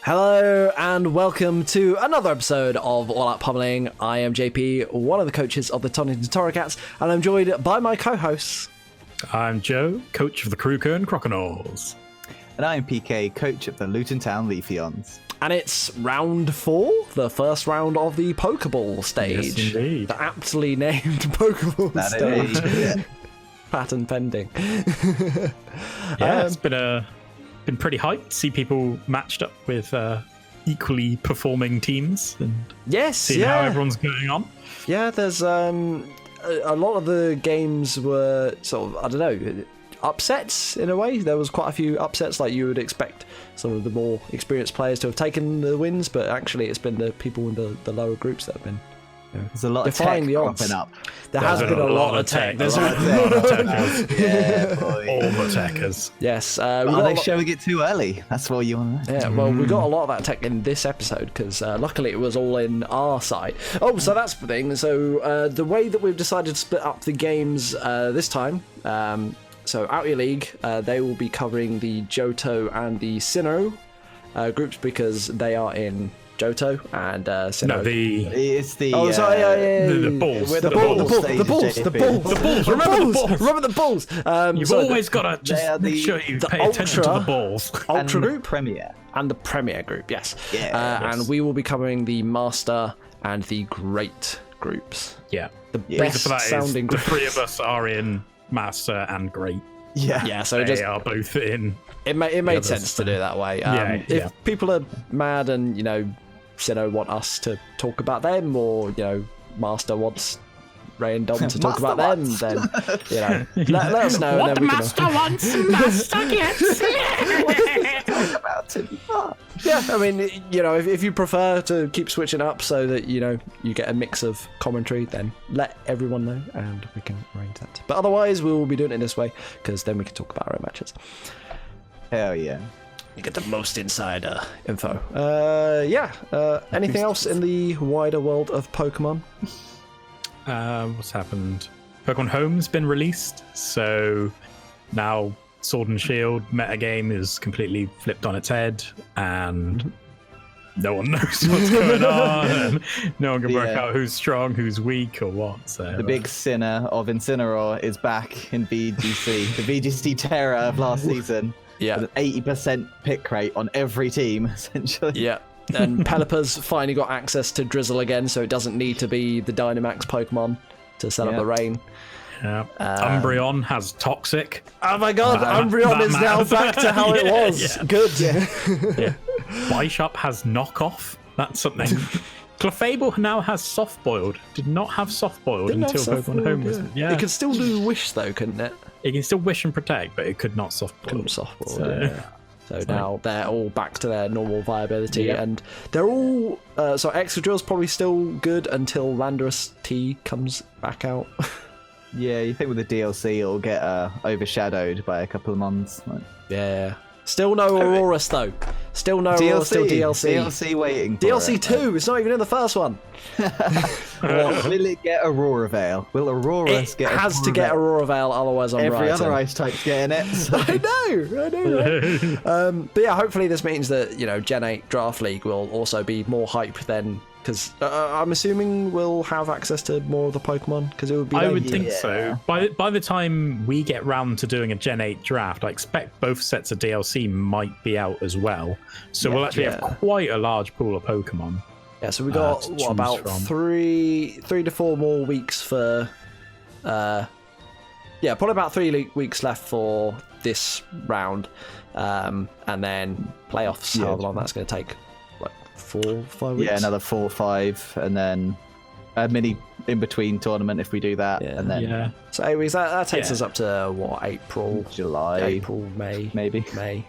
Hello and welcome to another episode of All Out Pummeling. I am JP, one of the coaches of the Tonington Torricats, and I'm joined by my co-hosts. I'm Joe, coach of the Crewkern Crocodiles. And I'm PK, coach of the Luton Town Leafeons. And it's round 4, the first round of the Pokeball stage. Yes, indeed. The aptly named Pokeball stage. Yeah. Patent pending. It's been pretty hyped to see people matched up with equally performing teams and see how everyone's going on. Yeah, there's a lot of the games were sort of, I don't know, upsets in a way. There was quite a few upsets, like you would expect some of the more experienced players to have taken the wins, but actually it's been the people in the lower groups that have been There's a lot of tech cropping up. There has been a lot of tech. There's a a lot of techers. Yeah, boy. All the techers. Yes. Are they showing it too early? That's what you want to know. Yeah, well, we got a lot of that tech in this episode because luckily it was all in our side. Oh, so that's the thing. So the way that we've decided to split up the games this time, so Out Your League, they will be covering the Johto and the Sinnoh groups because they are in Johto and Sinnoh. No, It's the... the balls. The balls. Remember the balls. You've always got to just make sure you pay attention to the balls. Ultra Group Premier. and the Premier Group, yes. Yeah. Yes. And we will be covering the Master and the Great groups. Yeah. The Reason best for that is sounding the groups. three of us are in Master and Great. Yeah. Yeah, so They are both in. it made sense to do it that way. If people are mad and, Sinnoh want us to talk about them, or, Master wants Ray and Dom to talk about them, then, let us know. What and the then Master wants, Master gets. Talk about it. Yeah, I mean, if you prefer to keep switching up so that, you get a mix of commentary, then let everyone know and we can arrange that. But otherwise, we will be doing it this way because then we can talk about our own matches. Hell yeah. You get the most insider info. Anything else in the wider world of Pokemon? What's happened? Pokemon Home's been released, so now Sword and Shield metagame is completely flipped on its head, and no one knows what's going on, and no one can work out who's strong, who's weak, or what. So The big sinner of Incineroar is back in VGC. The VGC terror of last season. Yeah. With an 80% pick rate on every team, essentially. Yeah. And Pelipper's finally got access to Drizzle again, so it doesn't need to be the Dynamax Pokemon to set up the rain. Yeah. Umbreon has Toxic. Oh my god, Umbreon is now back to how it was. Yeah. Good. Yeah. Bishop has Knockoff. That's something. Clefable now has Soft Boiled. Did not have Soft Boiled until Pokemon Home was. Yeah. It could still do Wish though, couldn't it? It can still Wish and Protect, but it could not Soft Boil. Couldn't Soft Boil. So now they're all back to their normal viability, and they're all. So Excadrill's probably still good until Landorus T comes back out. Yeah, you think with the DLC it'll get overshadowed by a couple of months. Yeah. Still no Aurorus though. Still no Aurorus, still DLC. DLC waiting for DLC it. 2, it's not even in the first one. Will it get Aurora Veil? Will Aurora It get has to get Aurora Veil, otherwise I'm Every writing. other ice type's getting it. So. I know. Right? But yeah, hopefully this means that, Gen 8 Draft League will also be more hype then, because I'm assuming we'll have access to more of the Pokemon, because it would be... I would think so. By the time we get round to doing a Gen 8 draft, I expect both sets of DLC might be out as well. So we'll actually have quite a large pool of Pokemon. Yeah, so we got, about 3 to 4 more weeks for... probably about 3 weeks left for this round. And then playoffs, however long that's going to take. 4 5 weeks. Yeah, another 4 or 5, and then a mini in between tournament if we do that, and then So 8 weeks. That takes us up to April, July, May, maybe. May.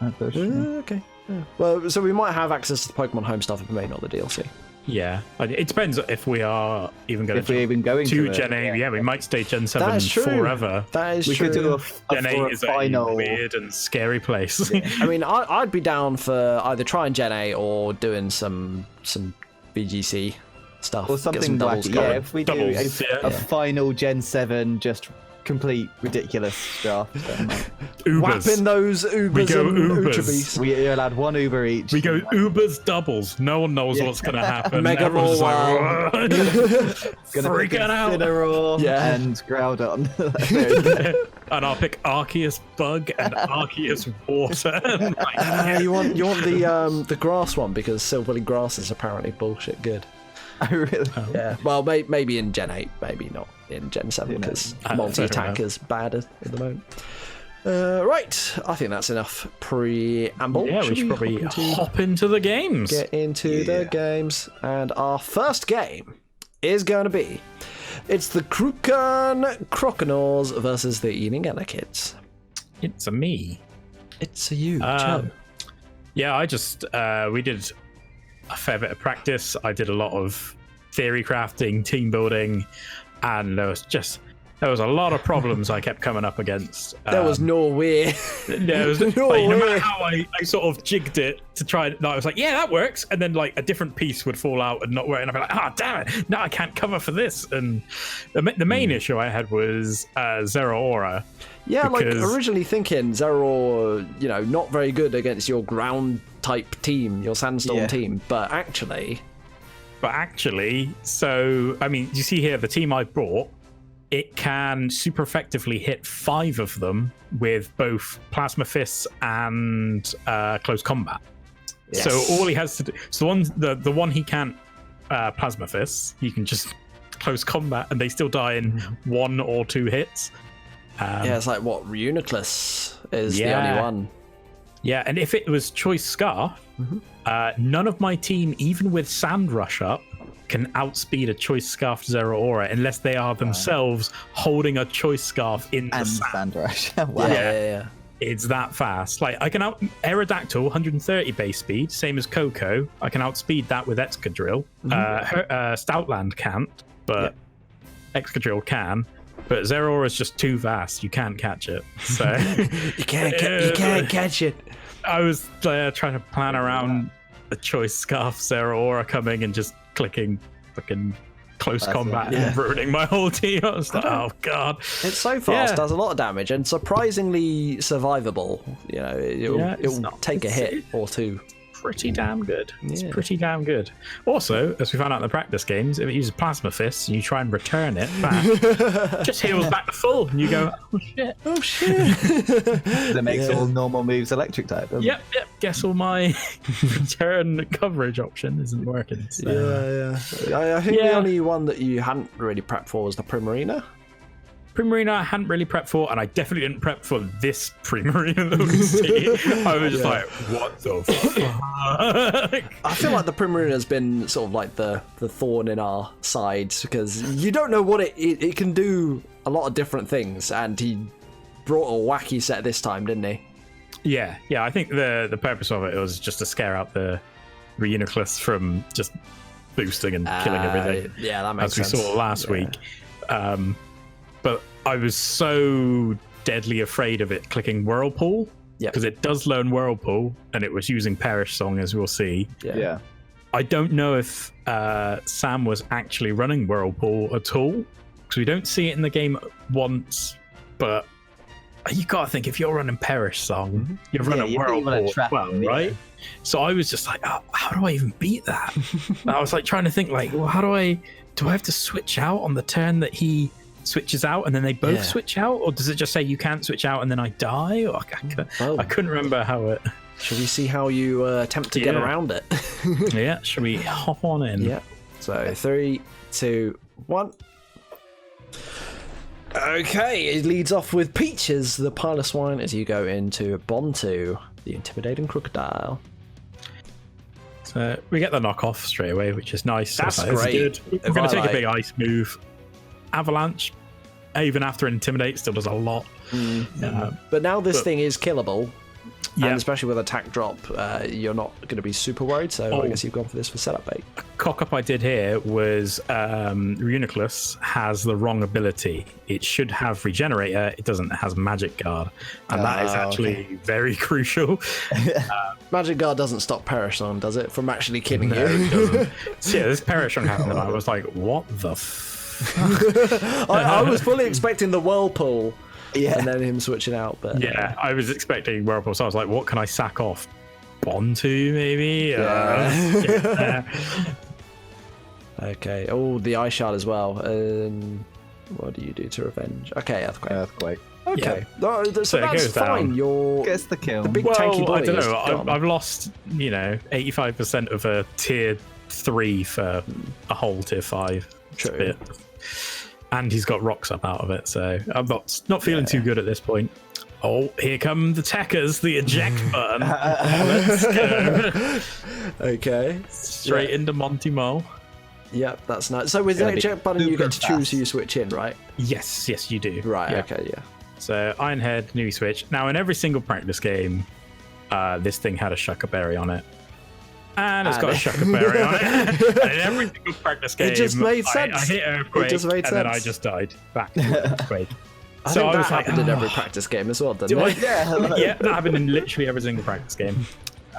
Okay. Yeah. Well, so we might have access to the Pokemon Home stuff, but maybe not the DLC. Yeah, it depends if we are even going to Gen 8. Yeah, we might stay Gen 7 That is true. forever. That is we true. could do Gen 8 is final... a weird and scary place. Yeah. I mean, I'd be down for either trying Gen 8 or doing some BGC stuff. Or something doubles wacky. going. Yeah, if we do a final Gen 7, just complete ridiculous draft. Ubers. whapping those Ubers We go and Ubers. Ultrabeasts. We're allowed one Uber each. We go Ubers doubles. No one knows what's going to happen. Mega Everyone's just roll like, Gonna pick freaking out. Incineroar Yeah. and Groudon. Very good. And I'll pick Arceus Bug and Arceus Water. You want the grass one because Silverly Grass is apparently bullshit good. I really. Yeah. Well, maybe in Gen 8, maybe not in Gen 7 because multi-attack fair is bad at the moment. Right, I think that's enough preamble. Yeah, we should probably hop into the games. Get into the games. And our first game is going to be, it's the Krukan Croconaws versus the Eating Kids. It's a me. It's a you, Joe. Yeah, I just we did a fair bit of practice. I did a lot of theory crafting, team building, and there was a lot of problems I kept coming up against. There was no way. There was, No like, no way. matter how I sort of jigged it to try, I was like, yeah, that works, and then like a different piece would fall out and not work, and I'd be like, oh damn it, now I can't cover for this. And the main issue I had was Zeraora. Yeah, because... like originally thinking Zeraora, not very good against your ground type team, your sandstorm team, but actually, so I mean, you see here the team I brought, it can super effectively hit 5 of them with both plasma fists and close combat. Yes. So all he has to do, so the one he can't plasma fists, he can just close combat and they still die in 1 or 2 hits. it's like what Reuniclus is the only one. Yeah, and if it was Choice Scarf, none of my team, even with Sand Rush up, can outspeed a Choice Scarf Zeraora unless they are themselves holding a Choice Scarf in the And sand. Sandrush. Wow. Yeah. It's that fast. Like I can out Aerodactyl 130 base speed, same as Coco. I can outspeed that with Excadrill. Stoutland can't, but Excadrill can. But Zeraora is just too fast. You can't catch it. So You can't catch it. I was trying to plan around the Choice Scarf Zeraora coming and just clicking fucking close combat and ruining my whole team. I was like, oh god. It's so fast, does a lot of damage, and surprisingly survivable. It'll take a hit or two. Pretty damn good. It's Yeah. pretty damn good. Also, as we found out in the practice games, if it uses plasma fists and you try and return it back, it just heals back to full, and you go, oh shit. That makes all normal moves electric type. doesn't it? Yep. Guess all my return coverage option isn't working. So. I think the only one that you hadn't really prepped for was the Primarina. Primarina I hadn't really prepped for, and I definitely didn't prep for this Primarina that we see. I was just like, what the fuck? I feel like the Primarina has been sort of like the thorn in our sides because you don't know what it can do a lot of different things, and he brought a wacky set this time, didn't he? Yeah. I think the purpose of it was just to scare out the Reuniclus from just boosting and killing everything. Yeah, that makes sense. As we saw last week. But I was so deadly afraid of it clicking Whirlpool because it does learn Whirlpool, and it was using Perish Song, as we'll see. Yeah. I don't know if Sam was actually running Whirlpool at all, because we don't see it in the game once, but you gotta think, if you're running Perish Song, you're running Whirlpool as well, right? So I was just like, oh, how do I even beat that? I was like trying to think, like, well, how do I have to switch out on the turn that he switches out and then they both switch out, or does it just say you can't switch out and then I die? Or I couldn't remember how it. Shall we see how you attempt to get around it? Yeah, shall we hop on in? Yeah. So 3, 2, 1. Okay, it leads off with Peaches, the pile of swine, as you go into Bontu, the intimidating crocodile. So we get the knockoff straight away, which is nice. That's great. good. We're going to take a big ice move. Avalanche, even after Intimidate, still does a lot. But now this thing is killable. And especially with attack drop, you're not going to be super worried, so I guess you've gone for this for setup bait. A cock-up I did here was Reuniclus has the wrong ability. It should have Regenerator, it doesn't. It has Magic Guard, and that is actually very crucial. Magic Guard doesn't stop Perish on, does it, from actually killing you? It doesn't. So yeah, this Perish on happened, and I was like, what the I was fully expecting the Whirlpool Yeah. and then him switching out. But Yeah, I was expecting Whirlpool, so I was like, what can I sack off? Bontu, maybe? Yeah. Okay. Oh, the Ice Shard as well. What do you do to revenge? Okay, Earthquake. Okay. Oh, so it that's goes fine. down. You're Gets the kill. the big Well, tanky boy I don't is know. gone. I've lost, 85% of a tier 3 for a whole tier 5. It's a True. bit- And he's got rocks up out of it, so I'm not feeling too good at this point. Oh, here come the techers, the eject button. Let's go. Okay. Straight into Monty Mole. Yep, that's nice. So with the Gonna be eject button, you super get to choose fast. who you switch in, right? Yes, you do. Right. Yeah. Okay. Yeah. So Ironhead, Nui Switch. Now, in every single practice game, this thing had a Shuckerberry on it. And it's got a Shuckerberry on it. And in every single practice game, just made sense. I hit Earthquake, It just made and then I sense. just died back to Earthquake. I So think I that was like, happened in every practice game as well, doesn't Do I? it? Yeah, that happened in literally every single practice game.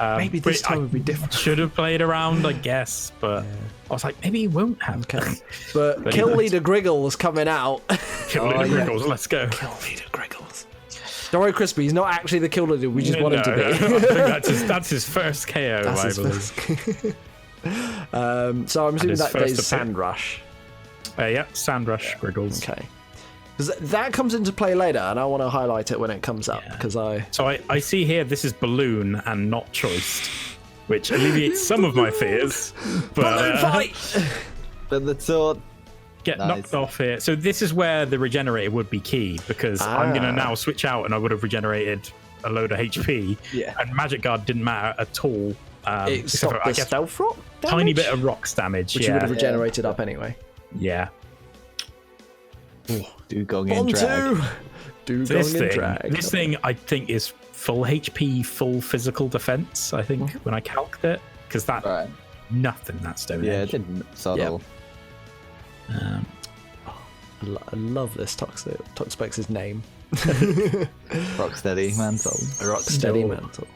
Maybe this but time I would be different. Should have played around, I guess, but I was like, maybe he won't have. Okay. But But Kill he- Leader Griggle's coming out. Kill Oh, Little yeah. Griggles, let's go. Kill Leader Griggles. Don't worry, Crispy. He's not actually the Kill Leader. We just want him to No, be. I think that's his first KO, That's I his believe. first. So I'm assuming his that first day's appear- Sand Rush. Yeah, Sandrush Griggles. Okay. Because that comes into play later, and I want to highlight it when it comes up. Because So I see here this is Balloon and not Choiced, which alleviates some of my fears. But Balloon fight. But the sword. get Nice. knocked off here. So this is where the regenerator would be key, because I'm going to now switch out and I would have regenerated a load of HP. Yeah. And Magic Guard didn't matter at all. It except stopped for, I the guess, stealth rock damage, tiny bit of rocks damage. which you would have regenerated up anyway. Yeah. Dugong in drag. Bontu. This Dugong in thing, drag. this thing, I think is full HP, full physical defense. I think when I calced it, because that Right. nothing that Stone Yeah, it Age. didn't subtle. Um, I love this Toxpex's name. Rocksteady mantle. Rocksteady mantle.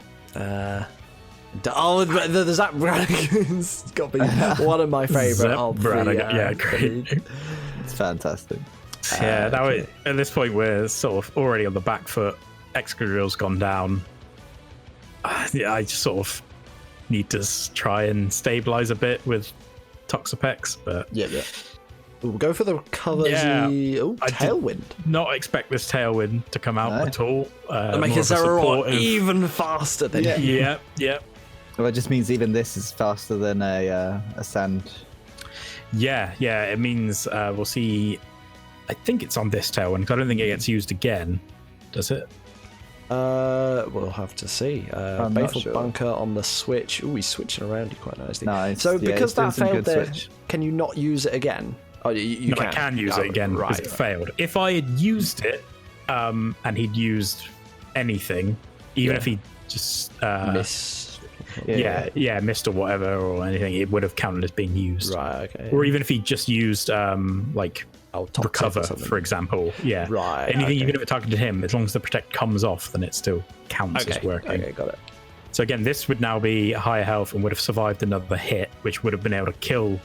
There's that It's got to be one of my favourite Zep of Brannigan, the, yeah, great. It's fantastic. Yeah, that was, at this point we're sort of already on the back foot. Excadrill's gone down. Yeah, I just sort of need to try and stabilize a bit with Toxapex, but Yeah. We'll go for the colours. Yeah, Oh, I did- Tailwind. not expect this Tailwind to come out No. at all. Make more his of a Zeraora supportive- even faster than Yeah. Yeah. Well, it just means even this is faster than a sand. Yeah, it means we'll see. I think it's on this Tailwind, because I don't think it gets used again, does it? We'll have to see. I'm not Baleful sure. Bunker on the Switch. Ooh, he's switching around you quite nicely. Nice. So Yeah, because he's doing that some failed good there, switch. can you not use it again? Oh, you No, can. I can use Oh, it again because it failed. If I had used it, and he'd used anything, even if he just Miss. missed or whatever or anything, it would have counted as being used. Right. Okay. Or even if he just used like Toxic recover, or something. for example. Yeah. Right, Anything, okay. even if it targeted him, as long as the protect comes off, then it still counts as working. Okay, got it. So again, this would now be higher health and would have survived another hit, which would have been able to kill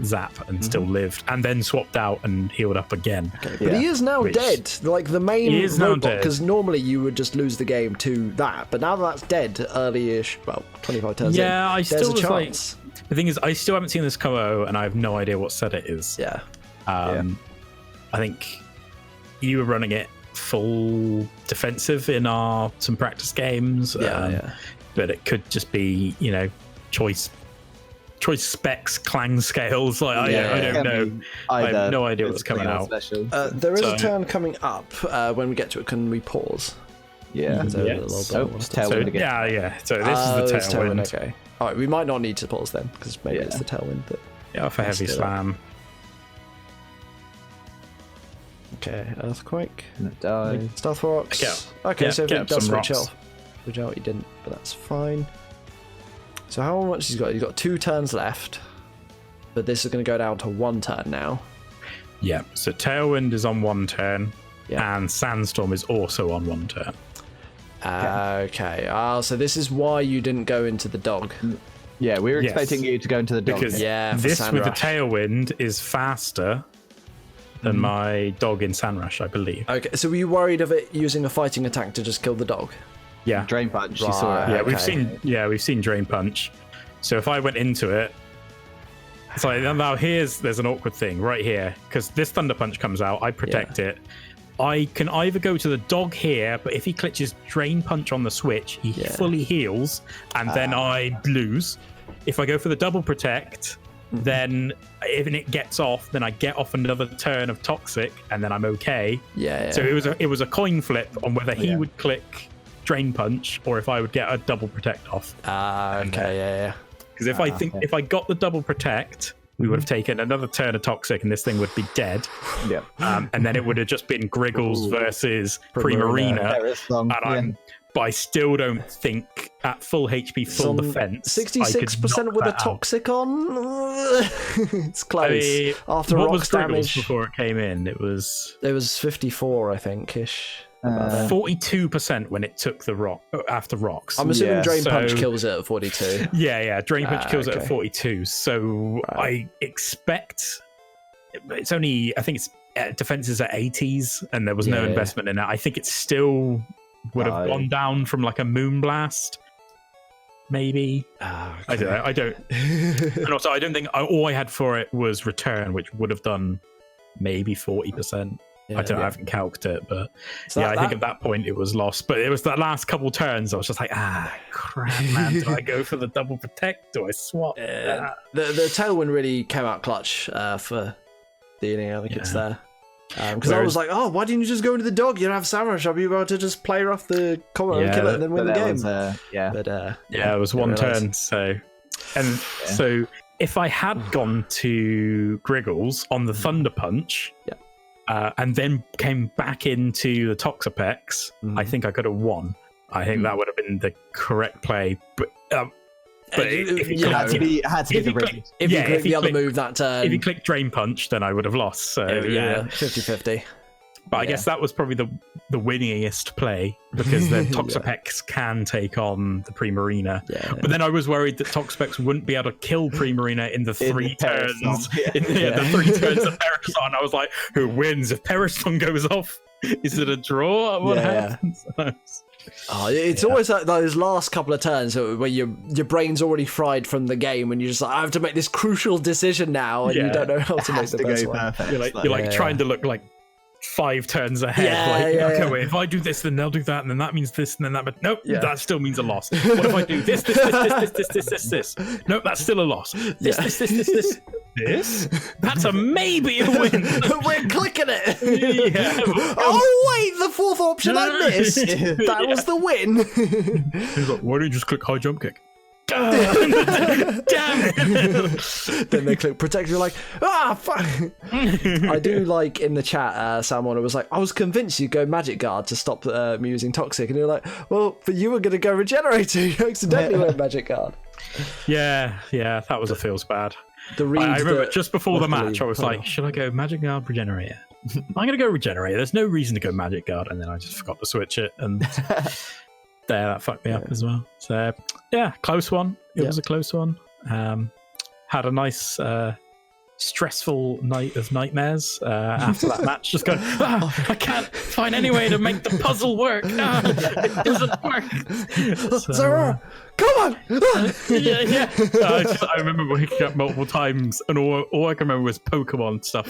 Zap and still lived, and then swapped out and healed up again. But Yeah. he is now Which- dead. Like the main He is now robot, dead. because normally you would just lose the game to that. But now that that's dead, early-ish, well, 25 turns in, Yeah, I there's still a was like, chance. the thing is, I still haven't seen this combo, and I have no idea what set it is. Yeah. I think you were running it full defensive in some practice games. Yeah. But it could just be, choice specs, clang scales. Like I don't know. I have no idea what's coming out. Special. There is a So- turn coming up. When we get to it, can we pause? Yeah. Is there a Yeah. little So, bit more it's stuff? Tailwind So, again. yeah. So this is the tailwind. Okay. All right, we might not need to pause then, because maybe Yeah. it's the tailwind. But Yeah, for heavy Still. slam. okay, earthquake, And it dies. stealth rocks. Okay, Yeah, so if get it up does some switch rocks. off, switch out, he didn't, but that's fine. So how much he's got? He's got 2 turns left, but this is going to go down to 1 turn now. Yeah. So tailwind is on 1 turn, Yeah. and sandstorm is also on 1 turn. Okay. So this is why you didn't go into the dog. Yeah, we were Yes. expecting you to go into the dog. Because Yeah, for this Sand with the Rush. tailwind is faster than my dog in Sandrush, I believe. Okay, so were you worried of it using a fighting attack to just kill the dog? Yeah. Drain punch. You Right. saw it. Yeah, we've seen Drain Punch. So if I went into it, it's like now there's an awkward thing right here because this Thunder Punch comes out. I protect it. I can either go to the dog here, but if he clutches Drain Punch on the switch, he fully heals, and then I lose. If I go for the double protect, then if it gets off, then I get off another turn of Toxic, and then I'm okay. Yeah. So it was a coin flip on whether he would click Drain Punch or if I would get a double protect off. Okay. Because if I got the double protect, we would have taken another turn of Toxic and this thing would be dead. Yeah. And then it would have just been Griggles versus Primarina. But I still don't think at full HP, full defense. 66% with a Toxic on. It's close. I mean, after what rocks was Griggles damage before it came in? It was 54, I think, ish. 42% when it took the rock after rocks. I'm assuming Drain Punch kills it at 42. Yeah, Drain Punch kills it at 42. So I expect it's only, I think it's defenses at 80s, and there was no investment in it. I think it still would have gone down from like a Moonblast, maybe. I don't. And also, I don't think all I had for it was Return, which would have done maybe 40%. I haven't calced it, but I think at that point it was lost. But it was that last couple turns, I was just like, crap, man. Do I go for the double protect? Do I swap? The Tailwind really came out clutch for the other kids there. Because I was like, why didn't you just go into the dog? You don't have Samurai Shop. You're about to just play her off the combo and kill it and then win the game. It was one turn. So if I had gone to Griggles on the Thunder Punch, and then came back into the Toxapex, I think I could have won. I think that would have been the correct play. But if you click the other move that turn, if you click Drain Punch, then I would have lost. So 50-50. But I guess that was probably the winningest play because the Toxapex can take on the Primarina. But then I was worried that Toxapex wouldn't be able to kill Primarina in the three turns. The 3 turns of Periston. I was like, who wins if Periston goes off? Is it a draw? What happens? It's always like those last couple of turns where your brain's already fried from the game and you're just like, I have to make this crucial decision now, and you don't know how to make the best one. You're like trying to look like 5 turns ahead. Okay, if I do this, then they'll do that, and then that means this, and then that. But nope, that still means a loss. What if I do this? Nope, that's still a loss. This. That's a maybe a win. We're clicking it. Oh wait, the fourth option I missed. That was the win. He's like, why don't you just click high jump kick? Damn it! Then they click protect. You're like, fuck. I do like in the chat, someone was like, I was convinced you'd go Magic Guard to stop me using Toxic, and you're like, well, but you were going to go Regenerator. You accidentally went Magic Guard. Yeah, that was a feels bad. I remember just before the match, I was like, should I go Magic Guard, Regenerator? I'm going to go Regenerator. There's no reason to go Magic Guard, and then I just forgot to switch it, and that fucked me up as well. So close one. It was a close one. Had a nice stressful night of nightmares after that match. Just going, I can't find any way to make the puzzle work. It doesn't work. Zara, come on. I remember waking up multiple times, and all I can remember was Pokemon stuff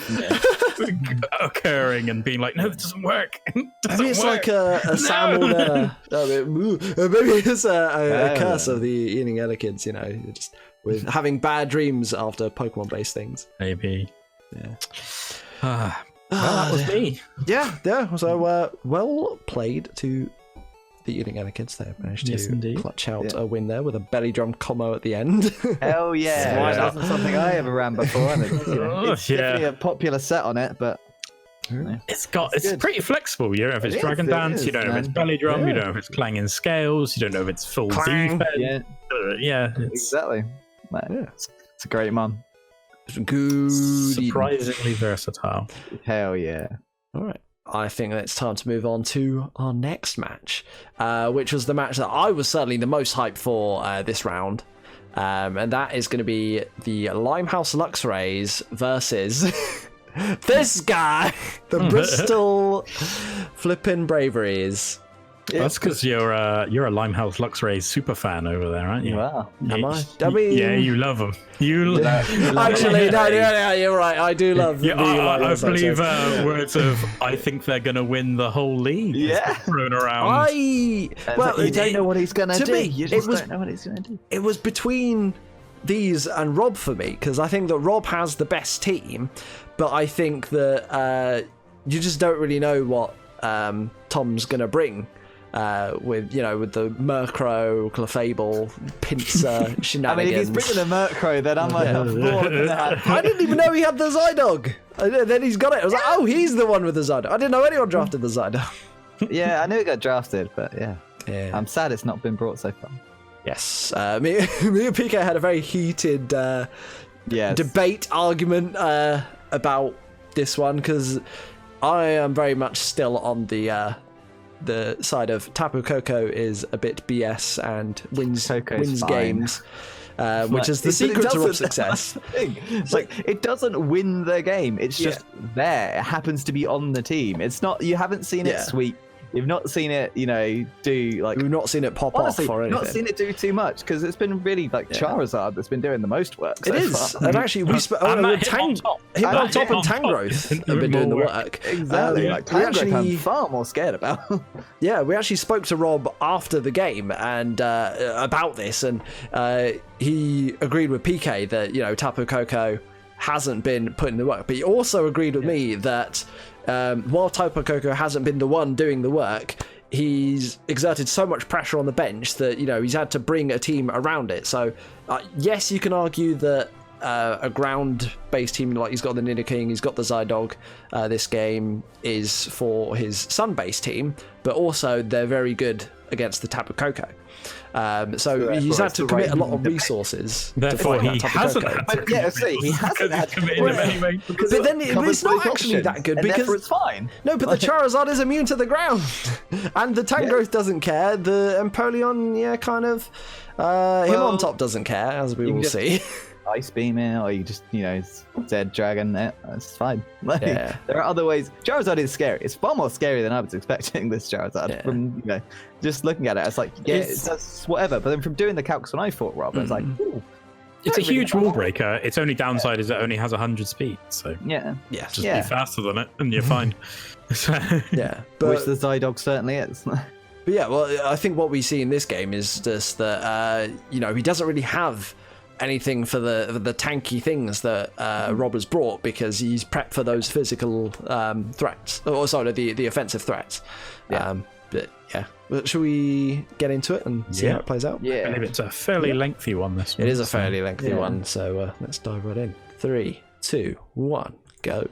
occurring and being like, no, it doesn't work. Maybe it's like a salmon. Maybe it's a curse of the eating other kids, just with having bad dreams after Pokemon-based things. Maybe. Well, that was me. Yeah. So, well played to the eating other kids there. Managed to clutch out a win there with a belly drum combo at the end. Hell yeah. That wasn't something I ever ran before. And it's definitely a popular set on it, but... It's pretty flexible. You don't know if it's Dragon Dance, you don't know if it's Belly Drum, you don't know if it's Clanging Scales, you don't know if it's full defense. Exactly. It's a great man. Good. Surprisingly versatile. Hell yeah. All right. I think it's time to move on to our next match, which was the match that I was certainly the most hyped for this round. And that is going to be the Limehouse Luxrays versus This guy, the Bristol flipping braveries. That's because you're a Limehouse Luxray super fan over there, aren't you? Wow. Am I? I mean, Yeah, you love them. actually, no, you're right. I do love. Yeah, the I Limehouse believe Luxrays. words of I think they're gonna win the whole league. Yeah. thrown around. You don't know what he's gonna to do. me, You just don't know what he's gonna do. It was between these and Rob for me, because I think that Rob has the best team, but I think that you just don't really know what Tom's gonna bring. With the Murkrow, Clefable, Pinsir shenanigans. I mean, if he's bringing the Murkrow, then I might have more than that. I didn't even know he had the Zydog. And then he's got it. I was like, oh, he's the one with the Zydog. I didn't know anyone drafted the Zydog. Yeah, I knew it got drafted, but yeah. Yeah. I'm sad it's not been brought so far. Yes. Me and PK had a very heated debate argument about this one, because I am very much still on the side of Tapu Koko is a bit BS and wins games, which is the secret to Rob's success. It's like, it doesn't win the game. It's just there. It happens to be on the team. It's not. You haven't seen it sweep. You've not seen it, do like. We've not seen it pop honestly, off or anything. Not seen it do too much, because it's been really like Charizard that's been doing the most work. It is, and actually we Hitmontop and Tangrowth have been doing the work. Exactly. Tangrowth I'm far more scared about. Yeah, we actually spoke to Rob after the game and about this, and he agreed with PK that Tapu Koko hasn't been putting in the work, but he also agreed with me that while Tapu Koko hasn't been the one doing the work, he's exerted so much pressure on the bench that he's had to bring a team around it. So yes, you can argue that a ground-based team, like he's got the Nidoking, he's got the Zydog, this game is for his sun-based team, but also they're very good against the Tapu Koko. So he's had to commit a lot of resources. Therefore, he hasn't had to. Yeah, see, he hasn't had to commit in anyway. Because but then it's not actually that good, because it's fine. No, but the Charizard is immune to the ground, and the Tangrowth doesn't care. The Empoleon, kind of. Hitmontop doesn't care, as we will see. Ice Beam it, or you just, Zed Dragon it. That's fine. There are other ways. Charizard is scary. It's far more scary than I was expecting this Charizard. From just looking at it, it's like, that's whatever. But then from doing the calcs when I fought Rob, it's like, ooh. It's a huge wall breaker. Its only downside is it only has 100 speed. So just be faster than it, and you're fine. But which the Zydog certainly is. But yeah, well, I think what we see in this game is just that he doesn't really have anything for the tanky things that Rob has brought, because he's prepped for those physical threats, or sorry, the offensive threats. But should we get into it and see how it plays out? I believe it's a fairly lengthy one, this one. It is a fairly lengthy one, so let's dive right in. 3, 2, 1, go.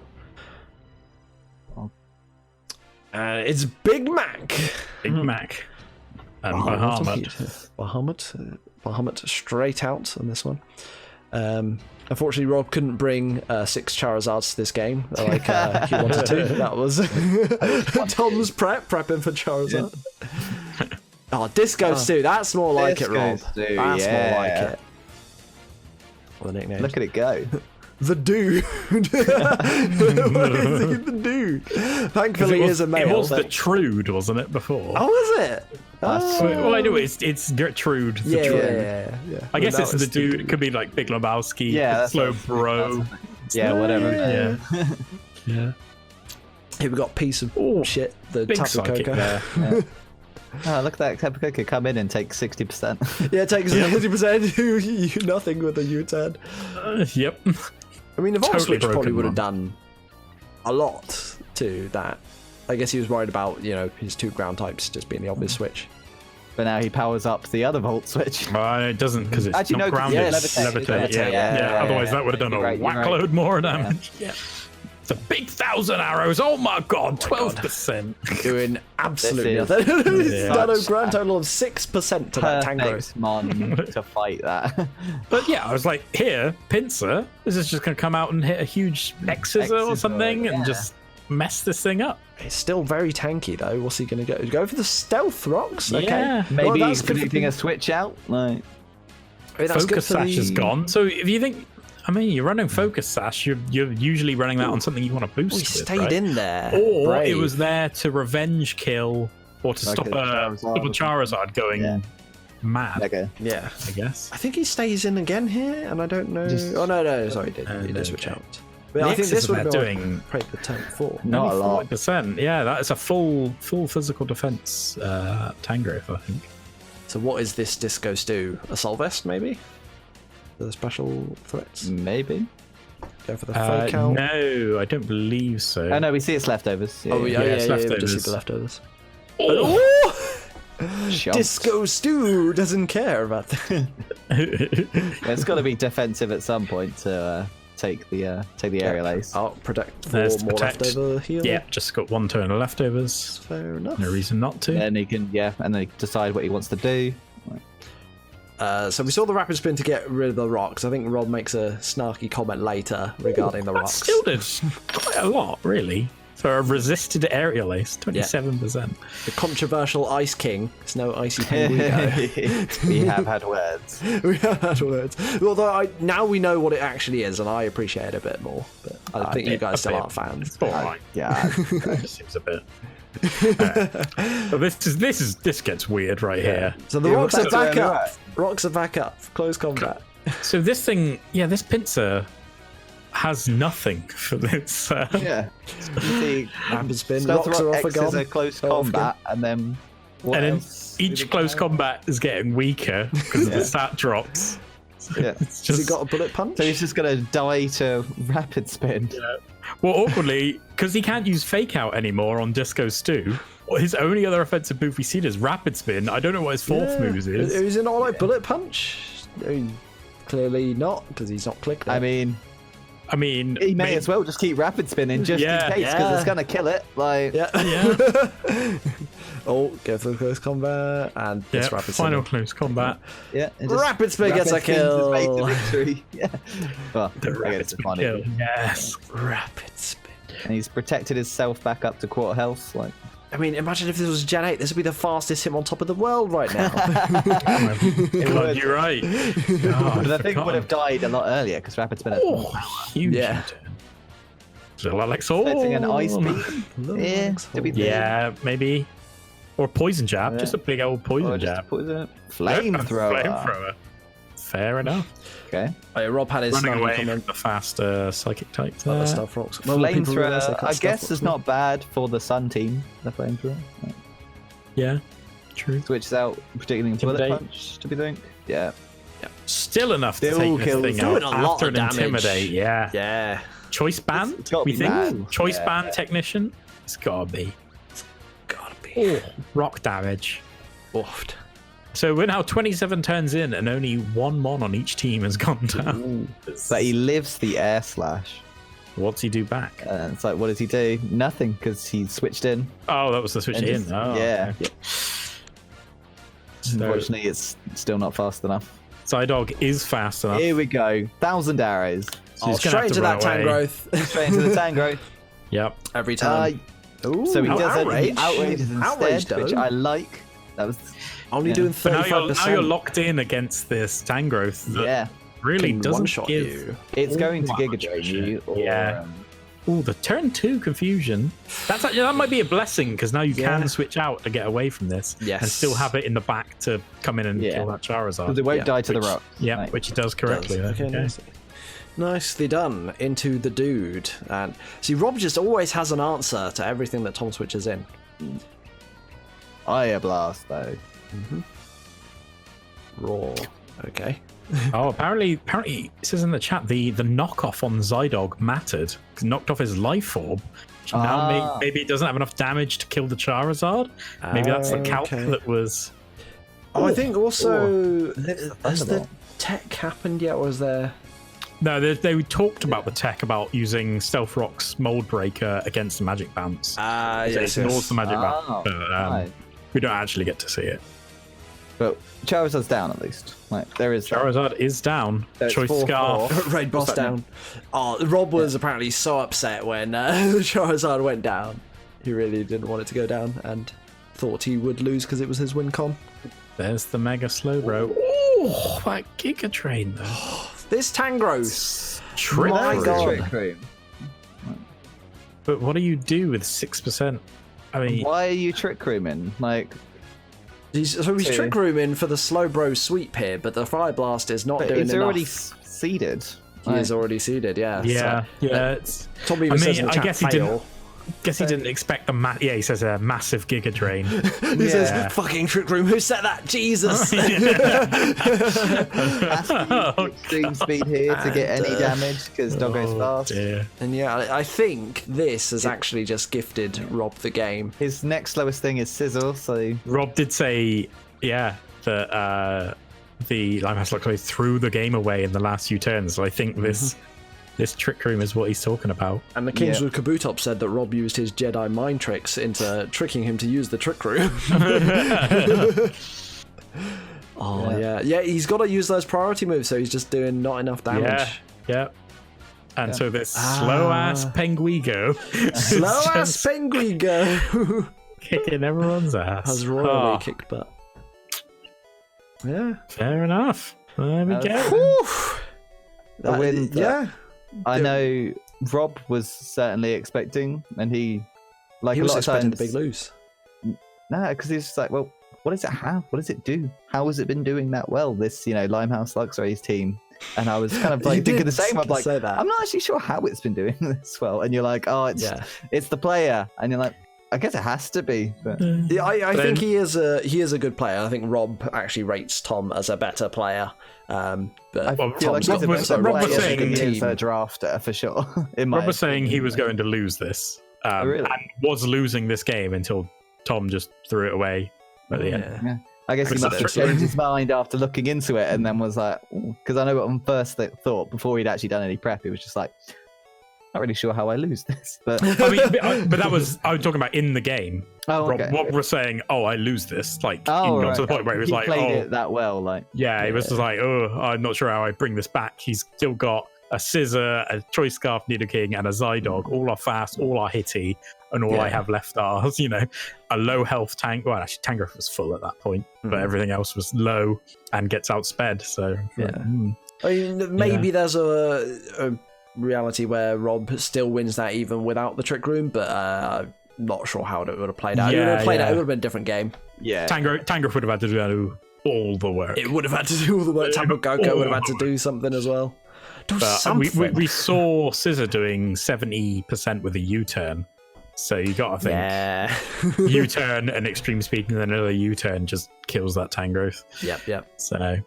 It's Big Mac. Big Mac. And Bahamut straight out on this one. Unfortunately, Rob couldn't bring 6 Charizards to this game like he wanted to. That was Tom's prepping for Charizard. Oh, Disco Stew. That's more like it, Rob. Stew, that's more like it. What the nickname? Look at it go. The Dude. What is he, the Dude? Thankfully, he is a male. It was the Trude, wasn't it, before? Oh, was it? Well, anyway, it's Gertrude. Yeah. I guess it's the Dude. It could be like Big Lebowski, Slow Bro. Whatever. Yeah. Here we got piece of shit. The Big Tapu Koko. there. Oh, look at that Tapu Koko come in and take 60%. Yeah, it takes 60%. Nothing with a U-turn. Yep. I mean, the Volt Totally Switch probably broken would have one. done a lot to that. I guess he was worried about, his 2 ground types just being the obvious switch. But now he powers up the other Volt Switch. It doesn't, because it's actually not grounded. Levitate. Yeah. Otherwise, that would have done a whack load more damage. Yeah. It's a big 1,000 arrows. Oh my god, 12%. Doing absolutely nothing. He's done a grand total of 6% to that Tangrowth. Mon to fight that. But yeah, I was like, here, Pinsir, this is just going to come out and hit a huge X-Scissor or something and just mess this thing up. It's still very tanky, though. What's he going to go? Go for the Stealth Rocks? Okay. Yeah. Maybe he's predicting a switch out. Like, I mean, that's Focus Sash is gone. So if you think, I mean, you're running Focus Sash. You're usually running that on something you want to boost. We with, stayed right? in there. Or Brave. it was there to revenge kill or to stop a Charizard going mad. Okay. Yeah. I guess. I think he stays in again here, and I don't know. Oh no, sorry, he did switch out. But I think this would be doing break the turn 4. Not a lot. %. Yeah, that is a full physical defense Tangrowth, I think. So what is this Disco Stew? A Soul Vest, maybe? The special threats? Maybe. Go for the fake out? No, I don't believe so. Oh no, we see its leftovers. Oh yeah, it's we leftovers. just see the leftovers. Shots. Disco Stew doesn't care about that. It's got to be defensive at some point to take the aerial ace. I'll protect for There's more protect. leftover heal. Yeah, just got 1 turn of leftovers. Fair enough. No reason not to. And he can and then he can decide what he wants to do. So we saw the Rapid Spin to get rid of the rocks. I think Rob makes a snarky comment later regarding the That rocks. still did quite a lot, really. For a resisted aerial ace, 27%. The controversial Ice King. It's no Icy Pinguino. We have had words. We have had words. Although now we know what it actually is, and I appreciate it a bit more. But I think you guys still aren't fans. All right. Yeah. That just seems a bit. But this gets weird right here. So the rocks are back up. Rocks are back up. Close combat. So this thing, this pincer has nothing for this. Yeah. You see, Rapid Spin. Stealth Rocks are Rock off X again. is a close combat, and then what and then else? each close combat is getting weaker because the stat drops. So Yeah. it's Has he just got a bullet punch? So he's just gonna die to Rapid Spin. well, awkwardly, because he can't use Fake Out anymore on Disco Stew. His only other offensive move we see is Rapid Spin. I don't know what his fourth move is. Is it not like bullet punch? I mean, clearly not, because he's not clicked. I mean, he may as well just keep Rapid Spinning just in case, because it's gonna kill it. Like, Yeah. Oh, go for the close combat and this Rapid Spin. Final close combat. yeah. and just Rapid Spin gets a Rapid Spins kill. make the victory. Yeah. Well, I guess Rapid it's a Spin funny. kill. Yes. Rapid Spin. And he's protected himself back up to quarter health. Like, I mean, imagine if this was Gen 8. This would be the fastest him on top of the world right now. God, you're right. but I think it would have died a lot earlier because Rapid Spin. Huge. Yeah. So Alex, Expecting an ice beam. Yeah. To be yeah, maybe. Or poison jab, Yeah. just a big old poison Or just jab. poison flamethrower. Flamethrower. Fair enough. Okay. Oh, yeah, Rob had his Running snarky away from comment the faster psychic type about there. the Stealth Rocks. Well, people realise they Flamethrower, can't I Stealth guess, Rocks is now. not bad for the Sun team. The flamethrower Yeah, true. switches out, particularly bullet Intimidate. punch. Do we think? Yeah. Still enough to Still take this kills. thing Doing out a lot after of an damage. intimidate. Yeah. Yeah. Choice band, It's gotta we be think? mad. Choice Yeah. band technician? It's gotta be. Gotta be. Rock damage. Oofed. So we're now 27 turns in and only one mon on each team has gone down. But he lives the air slash. What's he do back? And it's like, what does he do? Nothing, because he switched in. Oh, that was the switch And in. just- Oh, yeah. okay. So Unfortunately, it's still not fast enough. Psydog is fast enough. Here we go. 1,000 arrows. So he's gonna Straight have into to that run away. Tangrowth. Straight into the Tangrowth. Yep. Every time. So he does it. He outrages Outrage, instead, which though. I like. That was Only yeah. doing But now 35%. you're locked in against this Tangrowth that yeah. really Can doesn't one-shot give. you. It's going to much Giga Drain you. Or, Yeah. Oh, the turn 2 confusion. That might be a blessing because now you can switch out to get away from this and Yes. still have it in the back to come in and kill that Charizard. Because it won't Yeah, die to the which- rock. Yeah, Right. which it does correctly. Does. There. Okay, Okay. nicely. Nicely done. Into the dude. And see, Rob just always has an answer to everything that Tom switches in. Fire Blast, though. Raw. Okay. Oh, apparently, it says in the chat the knockoff on Zydog mattered. 'Cause it knocked off his life orb. Which now maybe it doesn't have enough damage to kill the Charizard. Maybe that's the calc Okay. that was. Oh, I think also Lives the has the Thunderbolt. tech happened yet? Or was there? No, they talked about the tech about using Stealth Rock's Mold Breaker against the Magic Bounce. It ignores the Magic Bounce. But, right. we don't actually get to see it. But Charizard's down at least. Like there is Charizard is down. So it's Choice 4-4. Scarf. Raid boss What's that down. Oh, Rob was apparently so upset when Charizard went down. He really didn't want it to go down and thought he would lose because it was his win con. There's the Mega Slowbro. Oh, that Giga Train though. This Tangrowth. Trick My Room. God. Trick Room. But what do you do with 6%? I mean, Why are you Trick Rooming? Like, He's Trick Rooming for the slow bro sweep here, but the Fire Blast is not doing it's enough. already seeded. He is already seeded, yeah. yeah. So, Tom Beaver says in the I chat, guess he fail. didn't expect the he says a massive Giga Drain. He says, fucking Trick Room, who said that? Jesus! Extreme speed here to get any damage because Doggo's fast. Dear. And yeah, I think this has actually just gifted Rob the game. His next slowest thing is Sizzle, so Rob did say, that the Limehouse Luckily threw the game away in the last few turns. So I think this Trick Room is what he's talking about. And the Kingswood Kabutop said that Rob used his Jedi mind tricks into tricking him to use the Trick Room. Yeah, he's got to use those priority moves, so he's just doing not enough damage. Yeah. And so this slow-ass Penguigo Slow-ass Penguigo kicking everyone's ass. has royally kicked butt. Yeah. Fair enough. There we go. Whew. a win. Yeah. I know Rob was certainly expecting, and he He a was lot of expecting times, the big lose. No, because he's just like, well, what does it have? What does it do? How has it been doing that well? This, Limehouse Luxray's team. And I was kind of like thinking the same. I'm like, say that. I'm not actually sure how it's been doing this well. And you're like, oh, it's the player. And you're like, I guess it has to be. But Yeah, I think he is a good player. I think Rob actually rates Tom as a better player. But I feel Tom's like got he's a the better Rob was player saying than he team. is a drafter for sure. Rob was saying he was going to lose this. Really? And was losing this game until Tom just threw it away at the end. Yeah. I guess he must have changed his mind after looking into it and then was like, because I know on first thought, before he'd actually done any prep, he was just like, not really sure how I lose this. But I mean, but that was, I was talking about in the game. oh, okay. Rob was saying, I lose this. Like, right. to the point where he was like, played it that well. Like, yeah, he was just like, I'm not sure how I bring this back. He's still got a Scissor, a Choice Scarf Nidoking, and a Zydog. All are fast, all are hitty, and all I have left are, a low health tank. Well, actually, Tangrowth was full at that point, but everything else was low and gets outsped. So, I mean, maybe there's a reality where Rob still wins that even without the Trick Room, but I'm not sure how it would have played out. It would have played out. It would have been a different game. yeah. Tangrowth would have had to do all the work. It would have had to do all the work. Tapu Koko would have had to do something as well. Do But something. we saw Scissor doing 70% with a U-turn. So you got to think Yeah. U-turn and extreme speed and then another U-turn just kills that Tangrowth. Yep. So,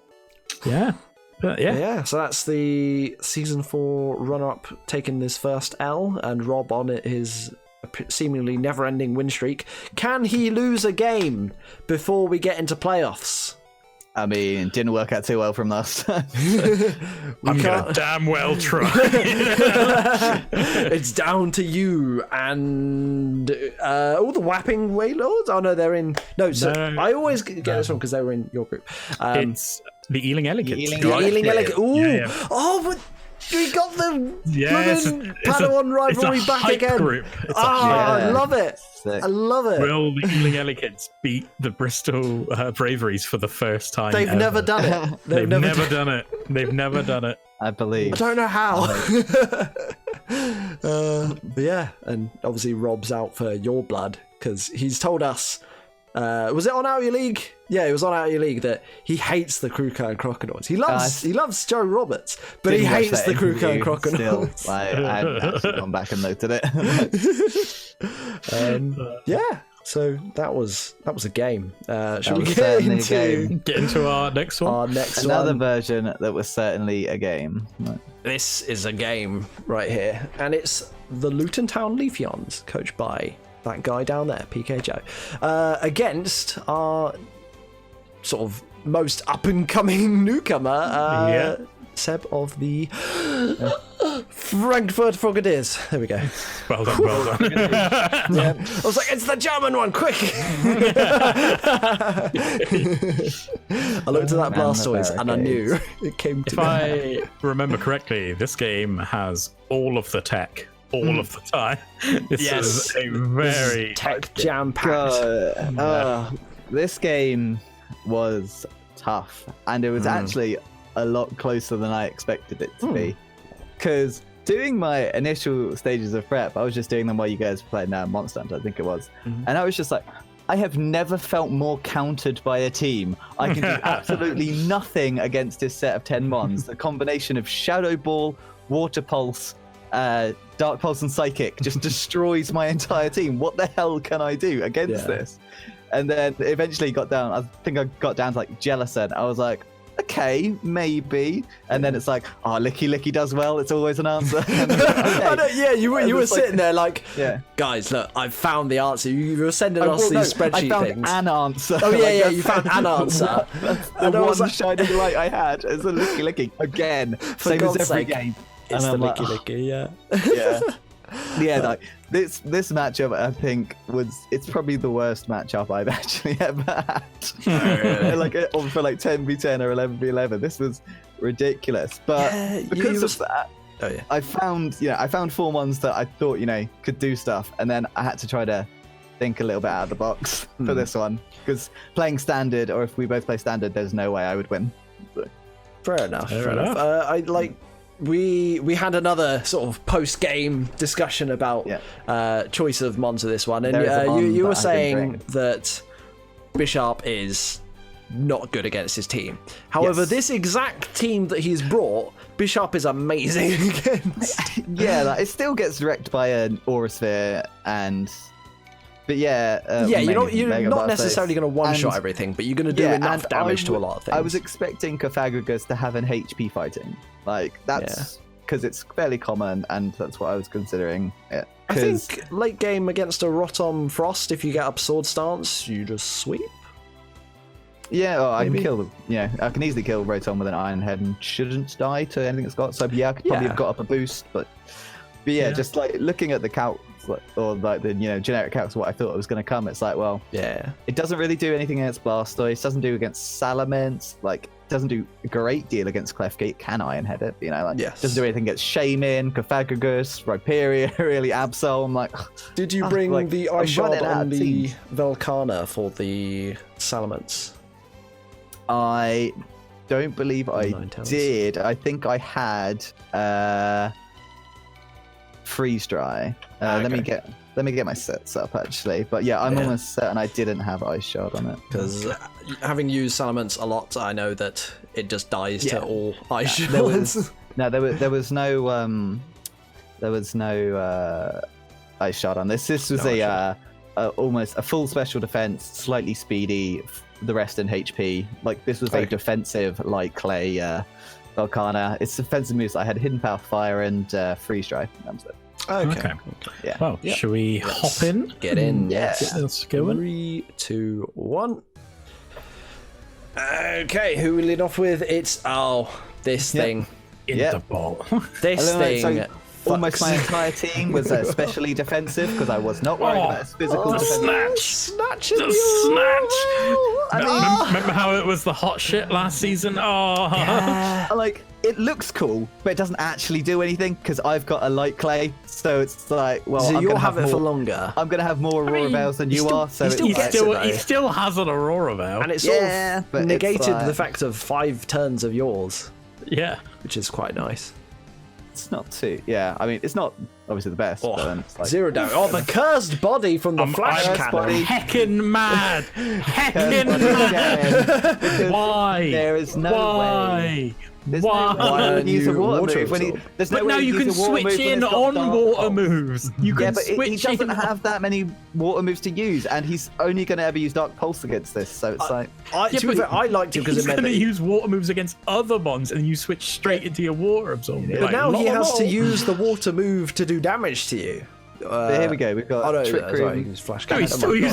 yeah. But Yeah, so that's the Season 4 runner-up taking this first L, and Rob on his seemingly never-ending win streak. Can he lose a game before we get into playoffs? I mean, it didn't work out too well from last time. I'm going to damn well try. It's down to you and all the Whapping Wailords. Oh no, they're in. No, so No. I always get this wrong because they were in your group. It's the Ealing Elegance. Ealing Elegant. Ooh, Yeah. Oh, but we got the Yes, blooming Padawan rivalry back hype again. Group. It's a I hype. love it. Sick. I love it. Will the Ealing Elegance beat the Bristol Braveries for the first time? They've ever? never done it. They've never done it. They've never done it. I believe. I don't know how. But yeah, and obviously Rob's out for your blood because he's told us. Was it on Out Your League? Yeah, it was on Out Your League that he hates the Kruka and Crocodiles. He loves Joe Roberts, but he Didn't watch hates that the Kruka and interview Crocodiles. Still, I haven't actually gone back and looked at it. Yeah, so that was a game. Should we was get certainly a into game. Get into our next one. our next Another one? version that was certainly a game. This is a game right here, and it's the Luton Town Leafeons, coached by that guy down there, PK Joe, against our sort of most up-and-coming newcomer, Seb of the Frankfurt Frogadiers. There we go. Well done. Yeah. I was like, it's the German one, quick! I looked at that Blastoise and I knew it came to If I remember correctly, this game has all of the tech all of the time. This is a very tech jam-packed. This game was tough, and it was actually a lot closer than I expected it to be. Because doing my initial stages of prep, I was just doing them while you guys were playing Monster Hunter, I think it was. And I was just like, I have never felt more countered by a team. I can do absolutely nothing against this set of 10 mons. The combination of Shadow Ball, Water Pulse, Dark Pulse, and Psychic just destroys my entire team. What the hell can I do against this? And then eventually got down, I think I got down to like Jellicent. I was like, okay, maybe. And then it's like, oh, Licky Licky does well. It's always an answer. Yeah, you were sitting there like, guys, look, I've found the answer. You were sending us these spreadsheet things. I found an answer. Oh, yeah, you found an answer. The one shining light I had is a Licky Licky. Again, same as every game. It's the Licky Licky, yeah. Yeah, like this matchup, I think it's probably the worst matchup I've actually ever had. Like for like 10v10 or 11v11, this was ridiculous. But because of that, I found 4 ones that I thought could do stuff, and then I had to try to think a little bit out of the box for this one, because playing standard, or if we both play standard, there's no way I would win. So. Fair enough. I like. We had another sort of post-game discussion about choice of mons of this one, and you were saying that Bishop is not good against his team. However, this exact team that he's brought, Bishop is amazing against. It still gets wrecked by an Aura Sphere but you're not necessarily going to one-shot everything, but you're going to do enough damage to a lot of things. I was expecting Cofagrigus to have an HP fighting. Like, that's because it's fairly common, and that's what I was considering. Yeah, I think late game against a Rotom Frost, if you get up Sword Stance, you just sweep. Yeah, I can kill. I can easily kill Rotom with an Iron Head and shouldn't die to anything it's got. So I could probably have got up a boost, but just like looking at the calc. Or like the generic calcs, what I thought it was going to come. It's like, well, it doesn't really do anything against Blastoise. Doesn't do against Salamence. Like, doesn't do a great deal against Clefgate. Can Iron Head it? Doesn't do anything against Shaman, Cofagrigus, Rhyperior, really Absol. I'm like, did you bring the Ice Shard on the Velkhana for the Salamence? I don't believe I did. I think I had Freeze Dry. Let me get my sets up actually, but I'm almost certain I didn't have Ice Shard on it, because having used Salamence a lot, I know that it just dies to all Ice Shards. There was no Ice Shard on this. This was almost a full special defense, slightly speedy, the rest in HP. Like, this was a defensive like Clay Velkhana. It's defensive moves. I had Hidden Power, Fire, and Freeze Dry. That was it. Okay. Yeah. Well, should we hop in? Get in. Yes. Let's go in. 3, 2, 1. Okay, who we lead off with? It's this thing. In the ball. This thing. Almost my entire team was especially defensive, because I was not worried about its physical defense. Snatch. Remember how it was the hot shit last season? Like, it looks cool, but it doesn't actually do anything, because I've got a light clay, so it's like, well, so you'll have it more, for longer. I'm going to have more Aurora Veils than you are, so he still has an Aurora Veil. And it's sort of negated the fact of 5 turns of yours. Yeah. Which is quite nice. It's not too. Yeah, I mean, it's not obviously the best. But then it's like, Zero down. The cursed body from the flash cannon. Heckin' mad. Heckin' mad. Why? There is no way. Why? Use a water move. But now you can switch in on water moves. You can switch. He doesn't have that many water moves to use, and he's only going to ever use Dark Pulse against this. So it's I liked it because it meant he's going to use water moves against other mons, and you switch straight into your water absorber. But now he has to use the water move to do damage to you. Here we go. We've got Trick Room. Sorry, he's flash cannon. Sorry,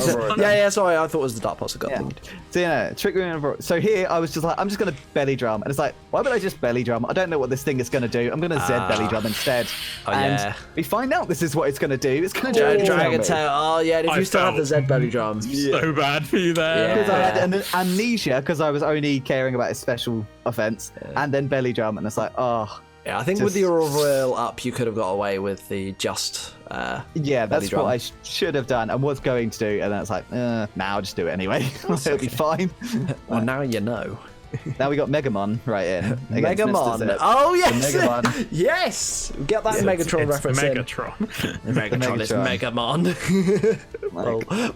I thought it was the Dark Pulse. So Trick Room. So here I was just like, I'm just going to belly drum, and it's like, why would I just belly drum? I don't know what this thing is going to do. I'm going to Zed belly drum instead. We find out this is what it's going to do. It's going to do Dragon Tail. Oh yeah, if you still have the Zed belly drum. So bad for you there. Because I had an amnesia because I was only caring about his special offense, and then belly drum, and it's like, Yeah, I think with the Aurora Veil up, you could have got away with the that's what I should have done and was going to do, and then it's like, I'll just do it anyway. It'll be fine. Well, now you know. Now we got Megamon right in. against Mr. Megamon. Zip. Oh yes, The Megamon. yes. Get that Megatron It's reference in. Megatron. Megatron is Megamon.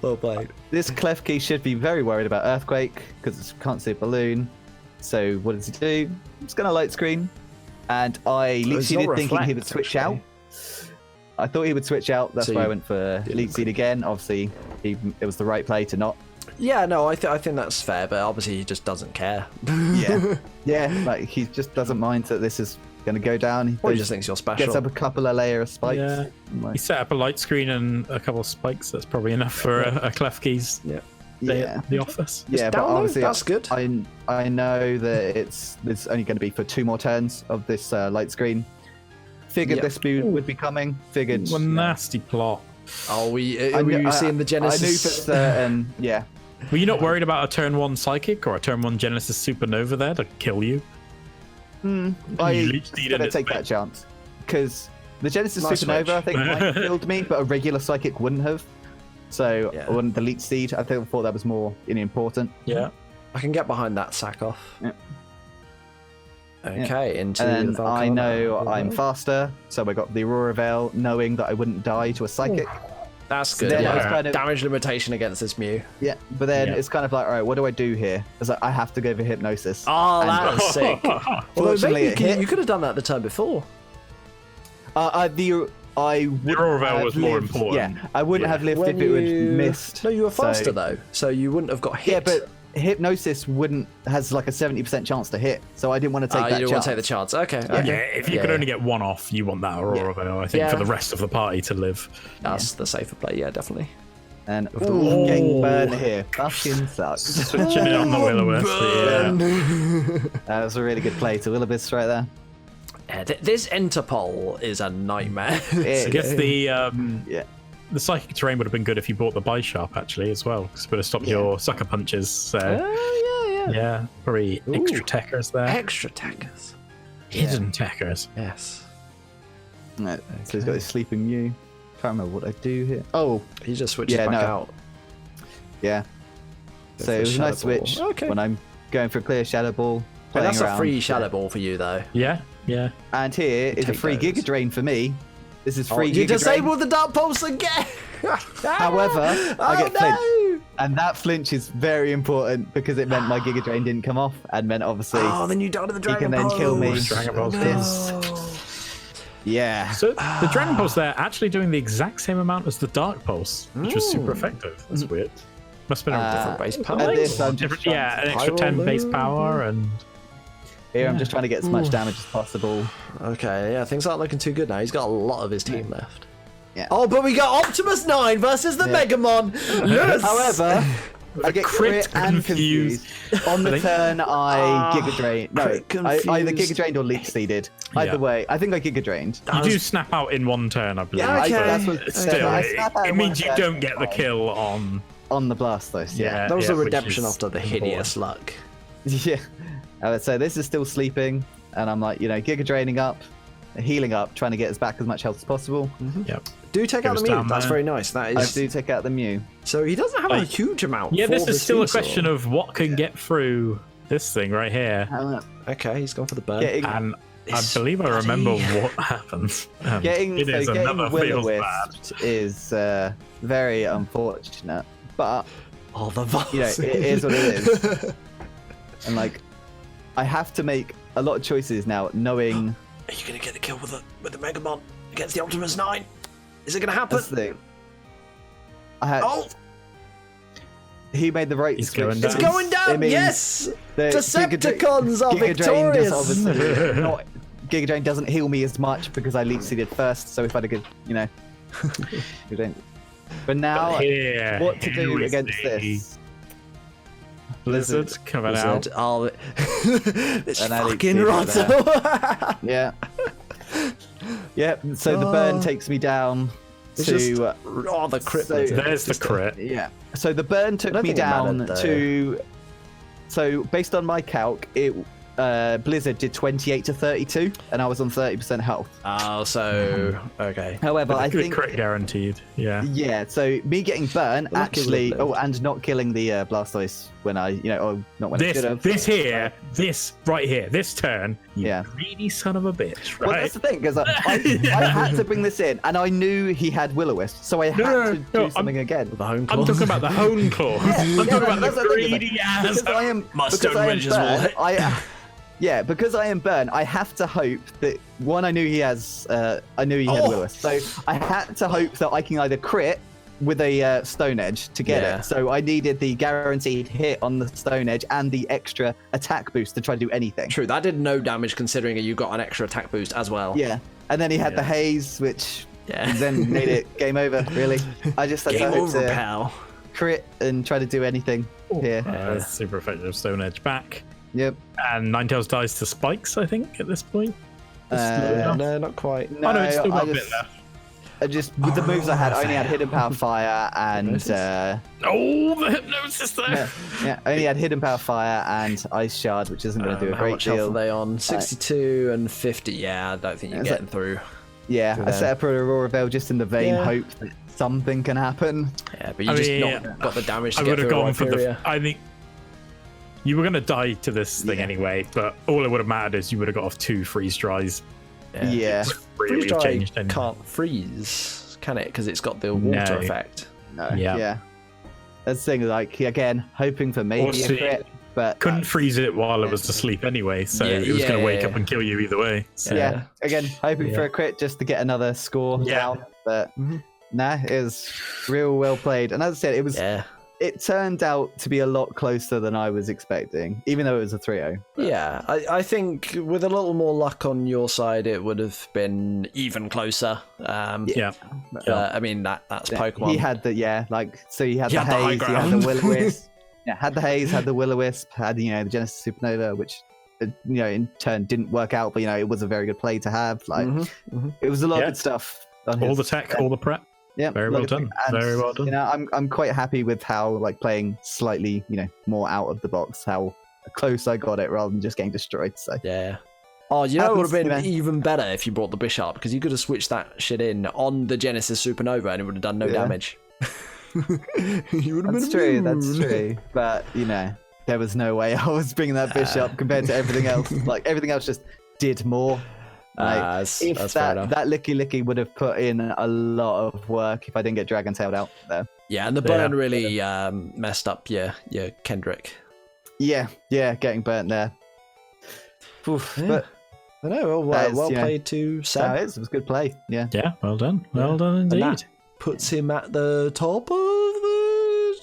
well played. This Klefki should be very worried about Earthquake because it can't see a balloon. So what does he do? He's going to light screen. And I leap seeded thinking he would switch out. I thought he would switch out. That's why I went for leap seed again. Obviously, it was the right play to not. Yeah, no, I think that's fair, but obviously he just doesn't care. Yeah, like he just doesn't mind that this is going to go down. Or he just thinks you're special. Gets up a couple of layer of spikes. Yeah. Like, He set up a light screen and a couple of spikes. That's probably enough for a Klefki's day at the office. Yeah, but obviously that's good. I know that it's only going to be for 2 more turns of this light screen. Figured this would be coming. Figured. What a nasty plot. Oh, were you seeing the Genesis? I knew for certain. Yeah. Were you not worried about a turn 1 Psychic or a turn 1 Genesis Supernova there to kill you? I gotta take that chance because the Genesis Supernova I think might have killed me, but a regular Psychic wouldn't have. So on the Leech Seed, I thought that was more important. Yeah, I can get behind that sack off. Yeah. Okay, into and the I know I'm faster, so I got the Aurora Veil, knowing that I wouldn't die to a Psychic. That's good. Then Yeah. it's kind of, Damage limitation against this Mew. yeah, but then it's kind of like, all right, what do I do here? It's like I have to go for Hypnosis. Oh, that was sick. Although Fortunately, maybe you could have done that the turn before. I would Aurora Veil was more important. Yeah, I wouldn't have lived if it would missed. No, you were faster though, so you wouldn't have got hit. Yeah, but Hypnosis has like a 70% chance to hit, so I didn't want to take that you didn't want chance. to take the chance. Okay. Yeah, if you could only get 1 off, you want that Aurora Veil, I think, for the rest of the party to live. That's the safer play. Yeah, definitely. And getting burned here fucking sucks. Switching it on the Will-O-Wisp. That was a really good play to Will-O-Wisp right there. Yeah, this Interpol is a nightmare. I guess the Psychic Terrain would have been good if you bought the Bisharp, actually, as well, because it would have stopped your Sucker Punches. So, yeah, probably extra techers there. Extra techers. Hidden techers. Yes. Right, so he's got his Sleeping Mew. Can't remember what I do here. Oh, he just switches back out. Yeah. So it was a nice switch when I'm going for a clear Shadow Ball. That's a free Shadow Ball for you, though. Yeah. And here is a free Giga Drain for me. This is free Giga Drain. You disable the Dark Pulse again! However, I get flinched. And that flinch is very important because it meant my Giga Drain didn't come off and meant obviously then you died to the Dragon Pulse. He can then kill me. Dragon Pulse. Yeah. So the Dragon Pulse there actually doing the exact same amount as the Dark Pulse, which was super effective. That's weird. Must have been a different base power. An extra 10 base power and... Here I'm just trying to get as much damage as possible. Okay, yeah, things aren't looking too good now. He's got a lot of his team left. Yeah. Oh, but we got Optimus 9 versus the Megamon. Yes! However, I get crit and confused. On the turn, I Giga Drain. No, I either Giga Drained or Leech Seeded. Either way, I think I Giga Drained. You do snap out in 1 turn, I believe. Yeah, okay. That's what, Still, it means you don't get the kill on the Blastoise. Yeah. That was a redemption after the hideous luck. Yeah. So this is still sleeping, and I'm like, Giga Draining up, healing up, trying to get us back as much health as possible. Yep. Do take out the Mew. That's very nice. That is. I do take out the Mew. So he doesn't have a huge amount. Yeah, this is still a Venusaur. question of what can get through this thing right here. Okay, he's gone for the burn. And I believe I remember what happens. Getting Will-O-Wisp is very unfortunate, but the Vase. it is what it is. And like, I have to make a lot of choices now, knowing. Are you gonna get the kill with the Megamon against the Optimus 9? Is it gonna happen? That's the thing. He made the right switch. It's going down. Yes. Decepticons are victorious. Giga Drain doesn't heal me as much because I Leech Seeded first. So if I'd have But now, what to do against this? Blizzard coming out. Oh, it's fucking Rotto. Yeah. Yep. So the burn takes me down to. The crit. There's the crit. Yeah. So the burn took me down to. So based on my calc, Blizzard did 28 to 32, and I was on 30% health. Oh, so okay. However, I Good think crit guaranteed. Yeah. yeah. So me getting burnt Lucky actually, little and not killing the Blastoise when I, not when I should have. This right here, this turn. You Yeah. greedy son of a bitch. Right. Well, that's the thing, because I had to bring this in, and I knew he had Will-O-Wisp, so I had to do something again. The home I'm talking about the hone claws. I'm talking about that's the the thing, greedy ass. Because I am Mustard because I am wedges will burnt, hit. Yeah, because I am burnt, I have to hope that one. I knew he has. I knew he had Will-O-Wisp, so I had to hope that I can either crit with a Stone Edge to get it. So I needed the guaranteed hit on the Stone Edge and the extra attack boost to try to do anything. True, that did no damage considering you got an extra attack boost as well. Yeah, and then he had the haze, which Yeah. then made it game over. Really, I just had Game to hope over, to pal. crit and try to do anything here. Super effective Stone Edge back. Yep. And Ninetales dies to spikes, I think, at this point. No, not quite. No, it's still got a bit left. I just with the moves I had, I only had Hidden Power Fire and Oh, the hypnosis there. I only had Hidden Power Fire and Ice Shard, which isn't going to do a How great much health are deal. they on? 62 and 50. Yeah, I don't think you're getting through. Yeah, I set up an Aurora Veil just in the vain hope that something can happen. Yeah, but you just not got the damage to I get would have through gone for Hyperia. I think you were going to die to this thing anyway, but all it would have mattered is you would have got off 2 freeze dries. Yeah. Freeze dry changed anything. can't freeze, can it? Because it's got the water No. effect. No. Yeah. Yeah. That's the thing, like, again, hoping for maybe Also, a crit, but Couldn't freeze it while it was asleep anyway, so Yeah, it was going to wake yeah. up and kill you either way. So. yeah, again, hoping for Yeah. a crit just to get another score down. But nah, it was real well played. And as I said, it was Yeah. it turned out to be a lot closer than I was expecting, even though it was a 3-0. Yeah, I think with a little more luck on your side, it would have been even closer. Yeah. I mean, that's Pokemon. He had the he had He the had the high haze, he had ground. the Will-O-Wisp. Yeah, had the haze, had the Will-O-Wisp, had the Genesis Supernova, which in turn didn't work out, but it was a very good play to have. Like it was a lot of good stuff. On All his the tech, all the prep. Yeah, Very well done. Very well done. I'm quite happy with how playing slightly more out of the box, how close I got it rather than just getting destroyed. So Yeah. Oh, it would have been Happens, even better if you brought the Bishop, because you could have switched that shit in on the Genesis Supernova and it would have done no damage. You would have That's been true. That's true. But there was no way I was bringing that Bishop compared to everything else. Like everything else just did more. That's If fair enough. that Licky would have put in a lot of work if I didn't get Dragon Tailed out there. Yeah, and the burn really messed up your Kendrick. Yeah, getting burnt there. Oof, Yeah. But I know. Well played to Sam. it was good play. Yeah. Yeah, well done. Well done And indeed. that puts him at the top of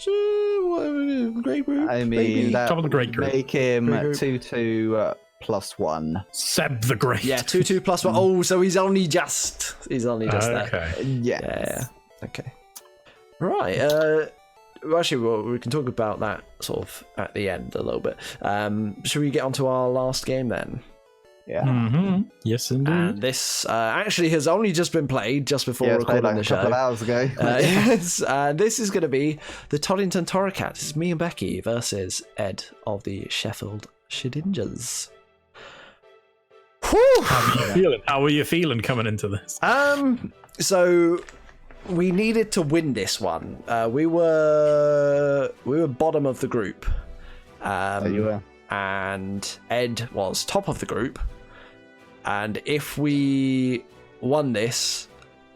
the great group. I mean, maybe. that Top of the great group. make him Great group. 2-2 +1. Seb the Great. Yeah, 2-2 +1. Oh, so he's only just there. Okay. Yeah. Yeah. Okay. Right. Actually, we can talk about that sort of at the end a little bit. Should we get on to our last game then? Yeah. Mm-hmm. Yes, indeed. And this actually has only just been played just before Yeah, it was played recording like the a couple show. of hours ago. Yes, this is going to be the Toddington Torricats. It's me and Becky versus Ed of the Sheffield Shedinjas. How were you feeling coming into this? So we needed to win this one. We were bottom of the group. You were. And Ed was top of the group. And if we won this,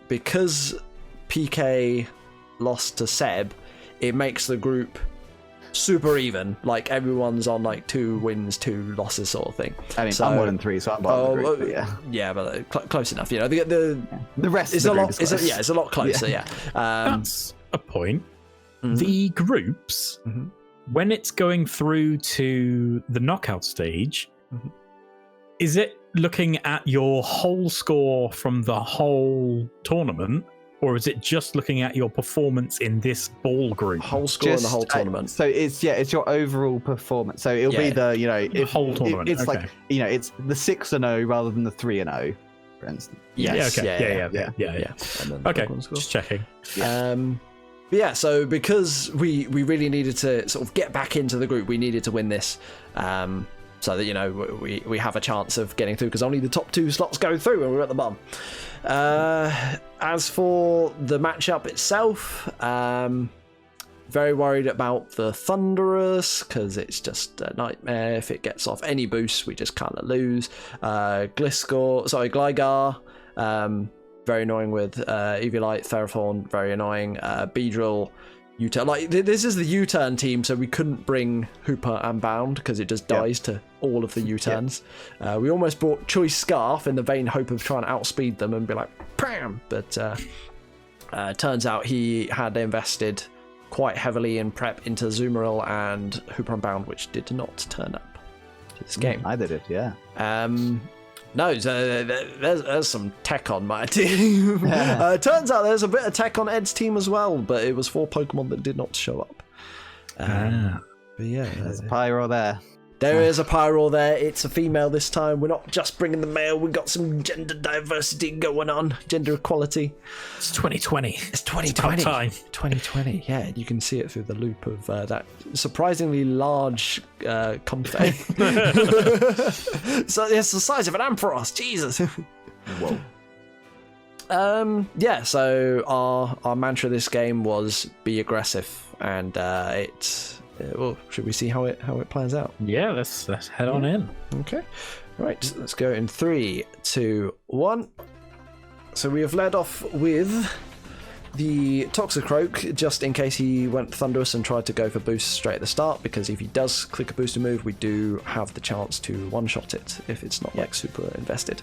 because PK lost to Seb, it makes the group super even. Like everyone's on 2 wins, 2 losses sort of thing. I mean, So- I'm 1-3, so I'm bottom of the group, but yeah. Yeah, but close enough. The The rest it's of a the lot. group is close. It's a lot closer. Yeah. That's a point. The groups, when it's going through to the knockout stage, is it looking at your whole score from the whole tournament, or is it just looking at your performance in this ball group? Whole score in the whole tournament. So it's your overall performance. So it'll be the The whole tournament, It's okay. like it's the 6-0 rather than the 3-0, for instance. Yes. Yeah. And then Okay, Pokemon score. just checking. But yeah, so because we really needed to sort of get back into the group, we needed to win this. so that, you know, we have a chance of getting through, because only the top 2 slots go through when we're at the bottom. As for the matchup itself, very worried about the Thunderous, because it's just a nightmare. If it gets off any boost, we just kind of lose. Gligar, very annoying with Eviolite. Ferrothorn, very annoying. Beedrill, U-turn. Like, this is the U-turn team, so we couldn't bring Hooper and Bound because it just dies to all of the U-turns. We almost brought Choice Scarf in the vain hope of trying to outspeed them and be like, bam! But turns out he had invested quite heavily in prep into Zoomeril and Hooper and Bound, which did not turn up to this game. Either did, yeah. No, so there's some tech on my team. Turns out there's a bit of tech on Ed's team as well, but it was 4 Pokemon that did not show up. But yeah, there's a Pyro there. There is a Pyro there. It's a female this time. We're not just bringing the male. We've got some gender diversity going on, gender equality. It's 2020. It's 2020. It's about time. 2020. Yeah, you can see it through the loop of that surprisingly large Comfey. So it's the size of an Ampharos. Jesus. Whoa. Yeah. So our mantra this game was be aggressive, and well, should we see how it plans out? Yeah, let's head on in. Okay. Right, let's go in 3, 2, 1. So we have led off with the Toxicroak, just in case he went Thunderous and tried to go for boost straight at the start, because if he does click a booster move, we do have the chance to one-shot it if it's not like super invested.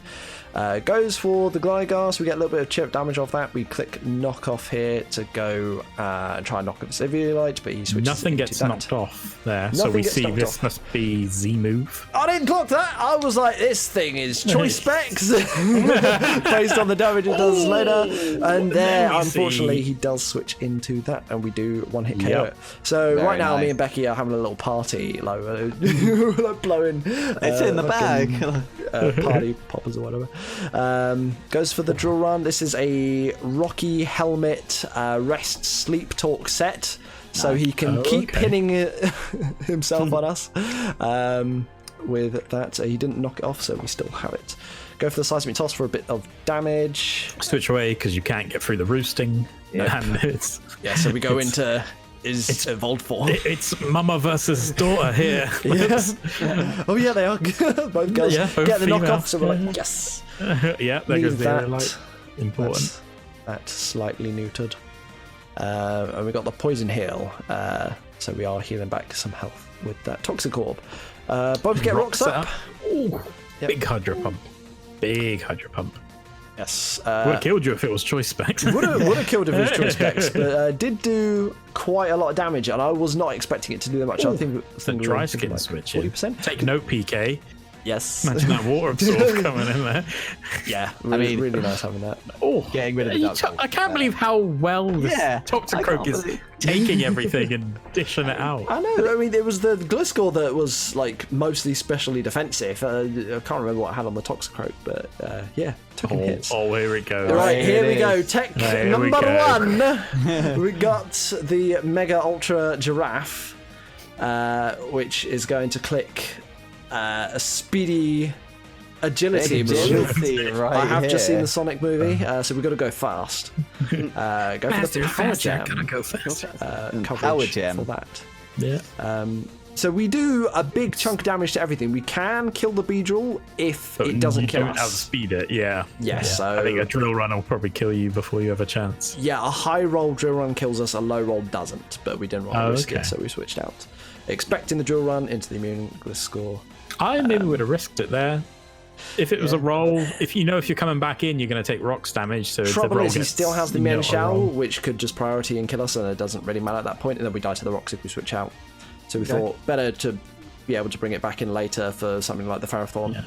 Goes for the Gligar, so we get a little bit of chip damage off that. We click knock off here to go and try and knock off his Eviolite, but he switches. Nothing gets knocked off there, so we see this must be Z move. I didn't clock that. I was like, this thing is choice specs based on the damage it does later, and there, unfortunately, he does switch into that, and we do one-hit KO it. So Very right now, nice. me and Becky are having a little party, like blowing. It's in the bag. Party poppers or whatever. Goes for the drill run. This is a Rocky Helmet rest sleep talk set, so he can keep pinning himself on us. With that, he didn't knock it off, so we still have it. Go for the seismic toss for a bit of damage. Switch away because you can't get through the roosting. And it's so we go into his evolved form. It's mama versus daughter here. Yes. Oh yeah, they are. Both girls both get the knock female. off, so we're like, yes. Yeah, there goes the light. Important. That's slightly neutered. And we got the poison heal, so we are healing back some health with that Toxic Orb. Both get rocks up. Ooh, big Hydro Pump. Big Hydro Pump. Yes. Would have killed you if it was choice specs. would have killed if it was choice specs, but did do quite a lot of damage, and I was not expecting it to do that much. I think the dry skin switch. 40%. Take note, PK. Yes. Imagine that water absorb coming in there. Yeah, really, really nice having that. Oh, getting rid of the duck. I can't believe how well this Toxicroak is taking everything and dishing it out. I know. I mean, it was the Gliscor that was like mostly specially defensive. I can't remember what I had on the Toxicroak, but yeah, taking hits. Oh, here we go. Right, here we go. Tech number 1. We got the Mega Ultra Giraffe, which is going to click a speedy agility move. Right, I have just seen the Sonic movie, so we've got to go fast. Go for the Power Jam. Gotta go fast. Coverage for that. Yeah. So we do a big chunk of damage to everything. We can kill the Beedrill if it doesn't kill us. Outspeed it, yeah. Yes. So I think a drill run will probably kill you before you have a chance. yeah, a high roll drill run kills us, a low roll doesn't, but we didn't want to risk it, so we switched out. Expecting the drill run into the immune Gliscor. I maybe would have risked it there. If it was a roll, if you're coming back in, you're going to take rocks damage. So Trouble the is, he still has the Mian Shell, which could just priority and kill us, and it doesn't really matter at that point, and then we die to the rocks if we switch out. So we thought better to be able to bring it back in later for something like the Ferrothorn. Yeah.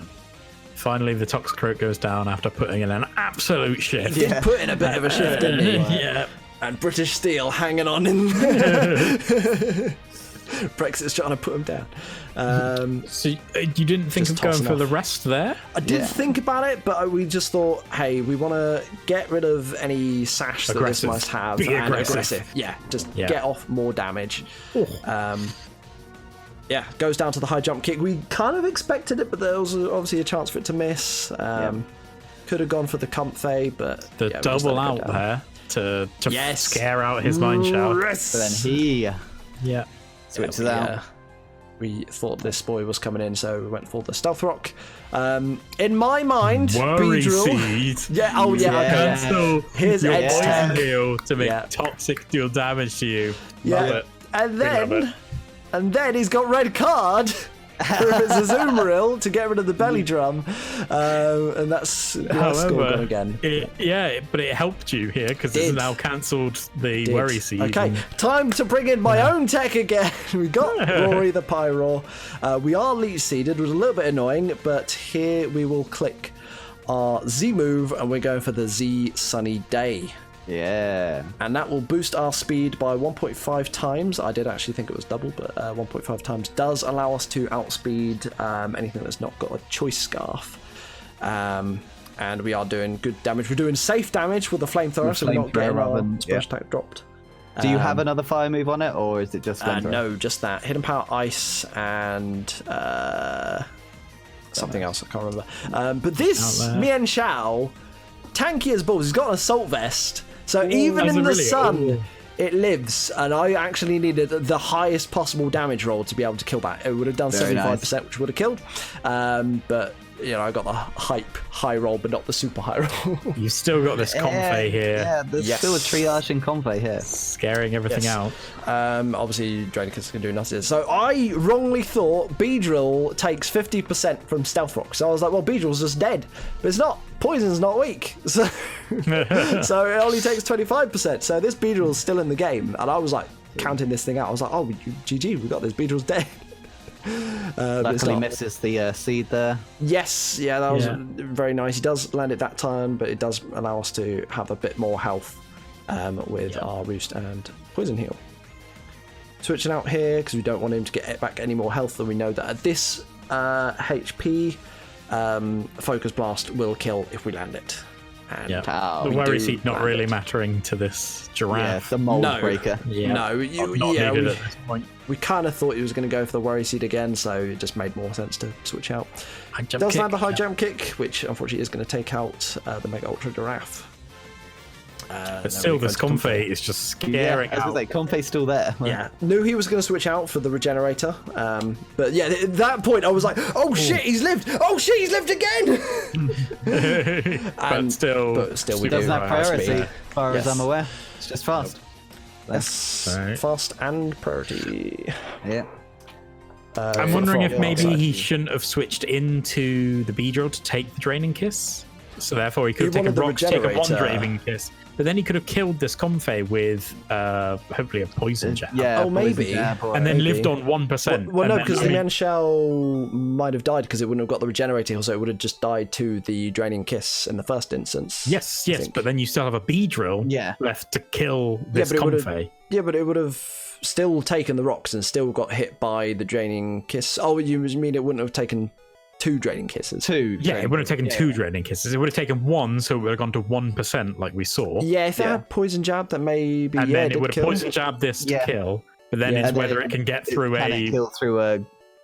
Finally, the Toxicroak goes down after putting in an absolute shift. He did put in a bit of a shift, didn't he? Yeah. And British Steel hanging on in. Brexit's trying to put him down. So you didn't think of going for the rest there? I did think about it, but we just thought, hey, we want to get rid of any sash that this must have. Be aggressive. Yeah, just get off more damage. yeah, goes down to the high jump kick. We kind of expected it, but there was obviously a chance for it to miss. Could have gone for the comfy, but the double out there to scare out his mind shell. But then he switches out. Yeah. We thought this boy was coming in, so we went for the stealth rock. In my mind, Worry Beedrill. Seed. Yeah. Oh yeah. Okay. Cancel Here's your Ed's tech. poison heal to make toxic deal damage to you. Yeah. Love it. And then he's got red card. If it's a Zoomeril to get rid of the belly drum, and that's score gone again. But it helped you here because it's now cancelled the worry seed. Okay, time to bring in my own tech again. We got Rory the Pyro. We are leech seeded, which was a little bit annoying, but here we will click our Z move, and we're going for the Z Sunny Day. Yeah. And that will boost our speed by 1.5 times. I did actually think it was double, but 1.5 times does allow us to outspeed anything that's not got a choice scarf. And we are doing good damage. We're doing safe damage with the flamethrower, so we're not getting our splash attack dropped. Do you have another fire move on it, or is it just flamethrower? No, just that. Hidden Power Ice and something else, I can't remember. But this Mian Shao, tanky as balls, he's got an assault vest. So even in the sun, it lives, and I actually needed the highest possible damage roll to be able to kill that. It would have done 75%, which would have killed. But I got the high roll, but not the super high roll. You've still got this Comfey here. Yeah, there's still a triage Comfey here. Scaring everything out. Obviously, Dranicus can do nothing. So I wrongly thought Beedrill takes 50% from Stealth Rock. So I was like, well, Beedrill's just dead. But it's not. Poison's not weak. So it only takes 25%. So this Beedrill's still in the game. And I was like, counting this thing out. I was like, oh, GG, we got this. Beedrill's dead. Luckily misses the seed there. Yes, yeah, that was very nice. He does land it that time, but it does allow us to have a bit more health with our roost and poison heal. Switching out here because we don't want him to get back any more health, and we know that at this HP, Focus Blast will kill if we land it. And the worry seed not really mattering to this giraffe. Yeah, the mold breaker. No, needed at this point. We kind of thought he was going to go for the worry seed again, so it just made more sense to switch out. Does land the high jump kick, which unfortunately is going to take out the Mega Ultra Giraffe. But still, this Comfey is just scaring out. Comfey's still there. Yeah, knew he was going to switch out for the regenerator. But yeah, at that point I was like, oh shit, he's lived! Oh shit, he's lived again! But still, we doesn't have priority, as far as I'm aware. It's just fast. Yes, fast and priority. Yeah. I'm wondering if maybe he shouldn't have switched into the Beedrill to take the Draining Kiss. So therefore he could have taken Rock to take a one Draining Kiss. But then he could have killed this Comfey with hopefully a Poison Jab. Yeah, maybe. And then lived on 1%. Well, no, because the Mian Shao might have died because it wouldn't have got the regenerator, so it would have just died to the Draining Kiss in the first instance. Yes, but then you still have a Beedrill left to kill this Comfey. Yeah, but it would have still taken the rocks and still got hit by the Draining Kiss. Oh, you mean it wouldn't have taken 2 Draining Kisses? It would have taken 2 Draining Kisses. It would have taken 1, so it would have gone to 1%, like we saw. Yeah, if it had Poison Jab, that maybe. And then it would have Poison Jab this to kill, but then it's whether it can get through kill through a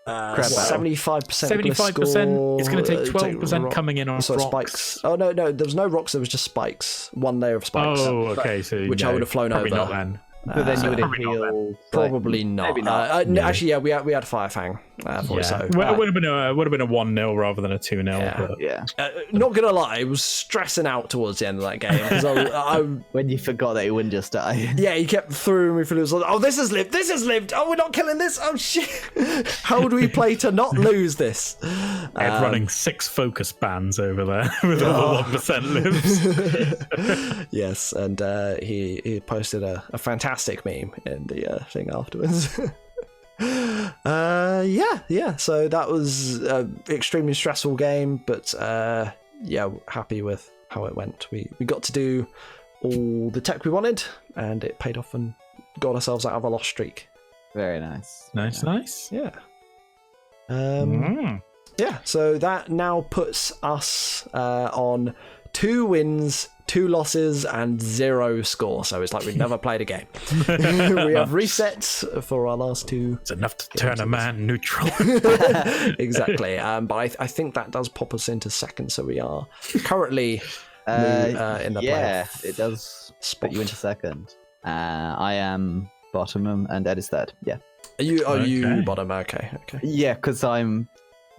75%. 75%. It's going to take 12% coming in on rocks. Spikes. Oh no, there was no rocks. There was just spikes. One layer of spikes. Oh, okay. So which I would have flown over. Not then. But then you would have healed. Probably not. Maybe not. Actually, we had Fire Fang. It would have been a 1-0 rather than a 2-0. Not gonna lie, I was stressing out towards the end of that game because I when you forgot that he wouldn't just die. Yeah, he kept throwing me through. It was like, oh, this has lived. Oh, we're not killing this. Oh shit! How do we play to not lose this? Running 6 focus bands over there with all the 1% lives. Yes, and he posted a fantastic meme in the thing afterwards. So that was an extremely stressful game, but happy with how it went. We got to do all the tech we wanted, and it paid off and got ourselves out of a lost streak. Very nice. Nice. Yeah. So that now puts us on 2 wins, 2 losses and 0 score. So it's like we've never played a game. We have resets for our last 2. It's enough to turn a man neutral. Exactly. But I think that does pop us into second. So we are currently in the playoff. It does put you into second. I am bottom and Ed is third. Yeah. Are you bottom? Okay. Yeah, because I'm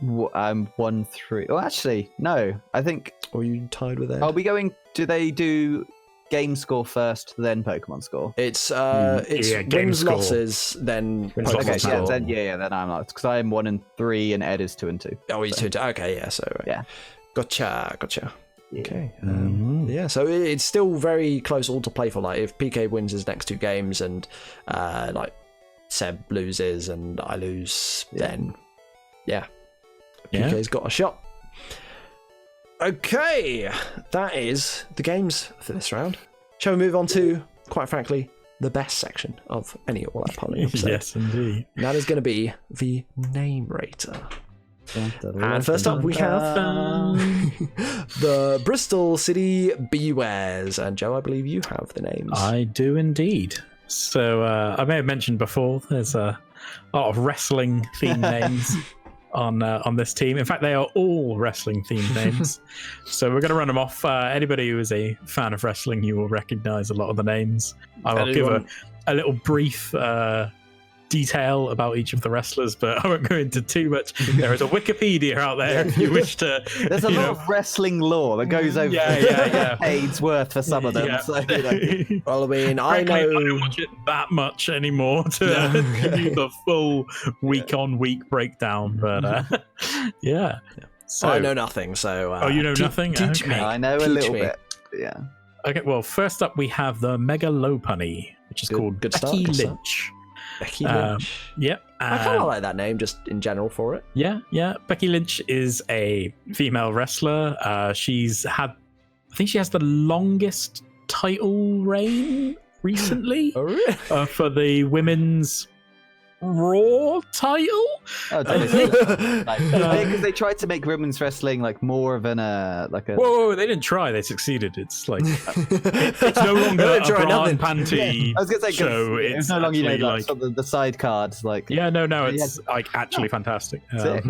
1-3. Oh, actually, no. I think. Or are you tied with Ed? Are we going? Do they do game score first, then Pokemon score? It's wins, losses, then Pokemon score. Then I'm not, because I'm 1 and 3, and Ed is 2 and 2. Oh, he's 2 and 2. Okay, yeah. So yeah. Gotcha. Okay. Yeah, so it's still very close all to play for. Like, if PK wins his next 2 games and like Seb loses and I lose, then PK's got a shot. Okay, that is the games for this round. Shall we move on to, quite frankly, the best section of any All Out Pummeling episode? Yes, indeed. And that is going to be the name rater. And first up, we have the Bristol City Bewears. And Joe, I believe you have the names. I do indeed. So I may have mentioned before, there's a lot of wrestling themed names on this team. In fact, they are all wrestling themed names. So we're going to run them off. Anybody who is a fan of wrestling, you will recognize a lot of the names. I will give a little brief detail about each of the wrestlers, but I won't go into too much. There is a Wikipedia out there if you wish to. There's a lot of wrestling lore that goes over decades worth for some of them. Yeah. So, well, I mean, I don't watch it that much anymore to give you the full week-on-week breakdown, but yeah. So I know nothing, so you know nothing? Teach me. I know a little bit. Yeah. Okay. Well, first up we have the Megalopunny, which is called Becky Lynch. Becky Lynch. Yep. I kind of like that name just in general for it. Yeah. Becky Lynch is a female wrestler. I think she has the longest title reign recently. Oh, really? For the women's Raw title. Because they tried to make women's wrestling like more of an Whoa! They didn't try. They succeeded. It's like it's no longer a bra and panty I was gonna say, show. It's no longer the side cards. Like it's like actually fantastic. So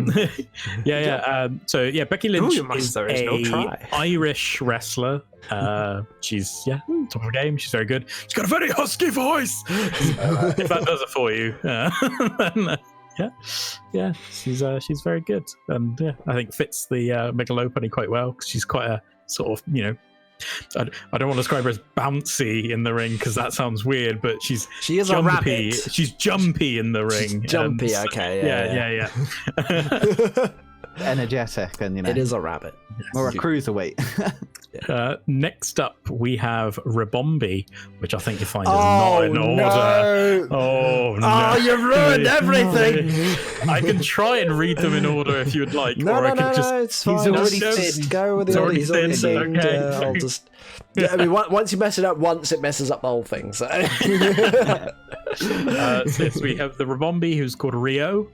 Becky Lynch is a Irish wrestler. She's top of the game. She's very good. She's got a very husky voice. If that does it for you, then she's very good, and I think fits the Megalopunny quite well because she's quite a sort of I don't want to describe her as bouncy in the ring because that sounds weird, but she is jumpy. A rabbit. She's jumpy in the ring. She's jumpy, okay, yeah. Energetic, and it is a rabbit. Or a cruiserweight. Next up, we have Ribombi, which I think you find is not in order. Oh, you've ruined everything. I can try and read them in order if you'd like. No, it's fine. He's already said. Go with the He's already said. Okay. I'll just. I mean, once you mess it up once, it messes up the whole thing. So, so we have the Ribombi, who's called Rio.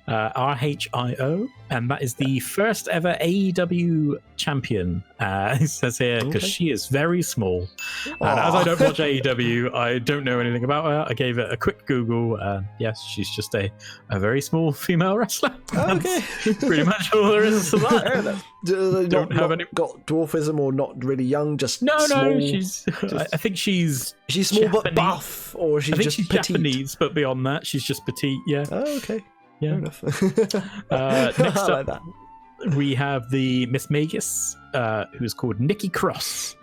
RHIO, and that is the first ever AEW champion. It says here because she is very small, and as I don't watch AEW, I don't know anything about her. I gave it a quick Google. Yes, she's just a very small female wrestler. Okay, pretty much all there is to that. Don't have any got dwarfism or not really young, just small. No. She's. I think she's small Japanese. But buff, or she's just she's petite. Japanese, but beyond that, she's just petite. Yeah. Oh, okay. Yeah. Fair enough. Next I like up, that. we have the Miss Magus, who's called Nikki Cross.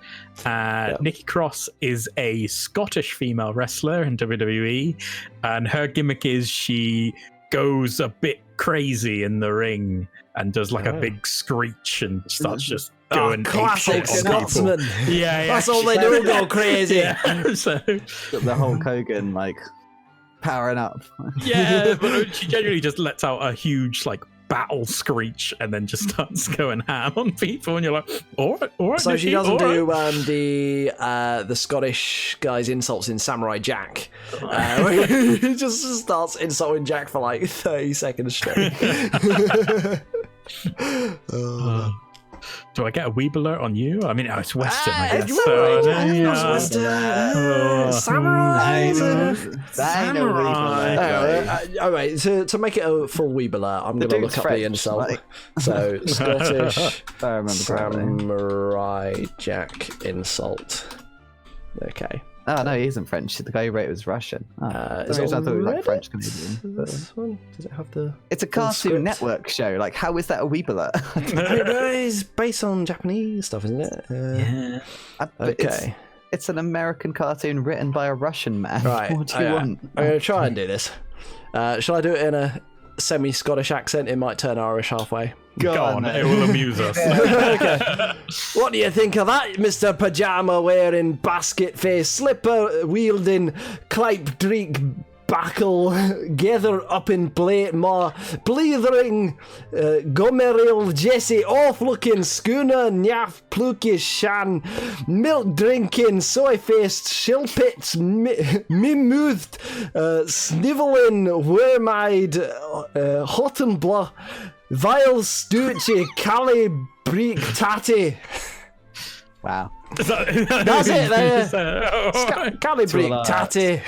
Nikki Cross is a Scottish female wrestler in WWE, and her gimmick is she goes a bit crazy in the ring and does like a big screech and starts just going classic Scotsman. Yeah, that's all they do, go crazy. Yeah. So the Hulk Hogan powering up. Yeah, but she generally just lets out a huge battle screech and then just starts going ham on people, and you're like, all right. So she doesn't do the Scottish guy's insults in Samurai Jack. He just starts insulting Jack for 30 seconds straight. Do I get a weeb alert on you? I mean, it's Western, I guess. Samurai. Samurai. All right, to make it a full weeb alert, I'm going to look up the insult. Like... So, Scottish I remember Samurai Jack insult. Okay. Oh, no, he isn't French. The guy who wrote it was Russian. Oh, I thought he was like French Canadian. This one? Does it have the... It's a Cartoon Network show. Like, how is that a weeb alert? It's based on Japanese stuff, isn't it? Yeah. Okay. It's an American cartoon written by a Russian man. Right. What do you want? I'm going to try and do this. Shall I do it in a semi-Scottish accent? It might turn Irish halfway. Go on, it will amuse us. Okay. What do you think of that, Mr. Pajama wearing, basket face, slipper wielding, clipe dreek backle, gather up in plate ma, blithering, gomeril Jesse, off looking schooner, nyaff plukish shan, milk drinking, soy faced, shilpits, mimouthed, snivelling, worm-eyed, hot and blah. Vile Stucci, Cali Breek Tatty. Wow. That's it there. Cali Breek Tatty.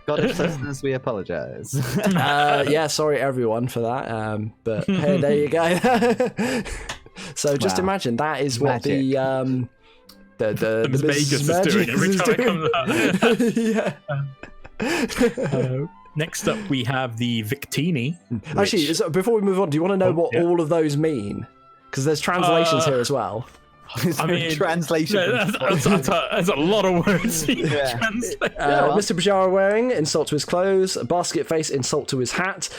Scottish listeners, we apologise. Yeah, sorry everyone for that. But hey, there you go. So just imagine that is what the Miss Vegas is doing every time it comes out. Yeah. Next up, we have the Victini. Actually, before we move on, do you want to know what all of those mean? Because there's translations here as well. I mean, translation. That's a lot of words. Mr. Bajara wearing, insult to his clothes. Basket face, insult to his hat.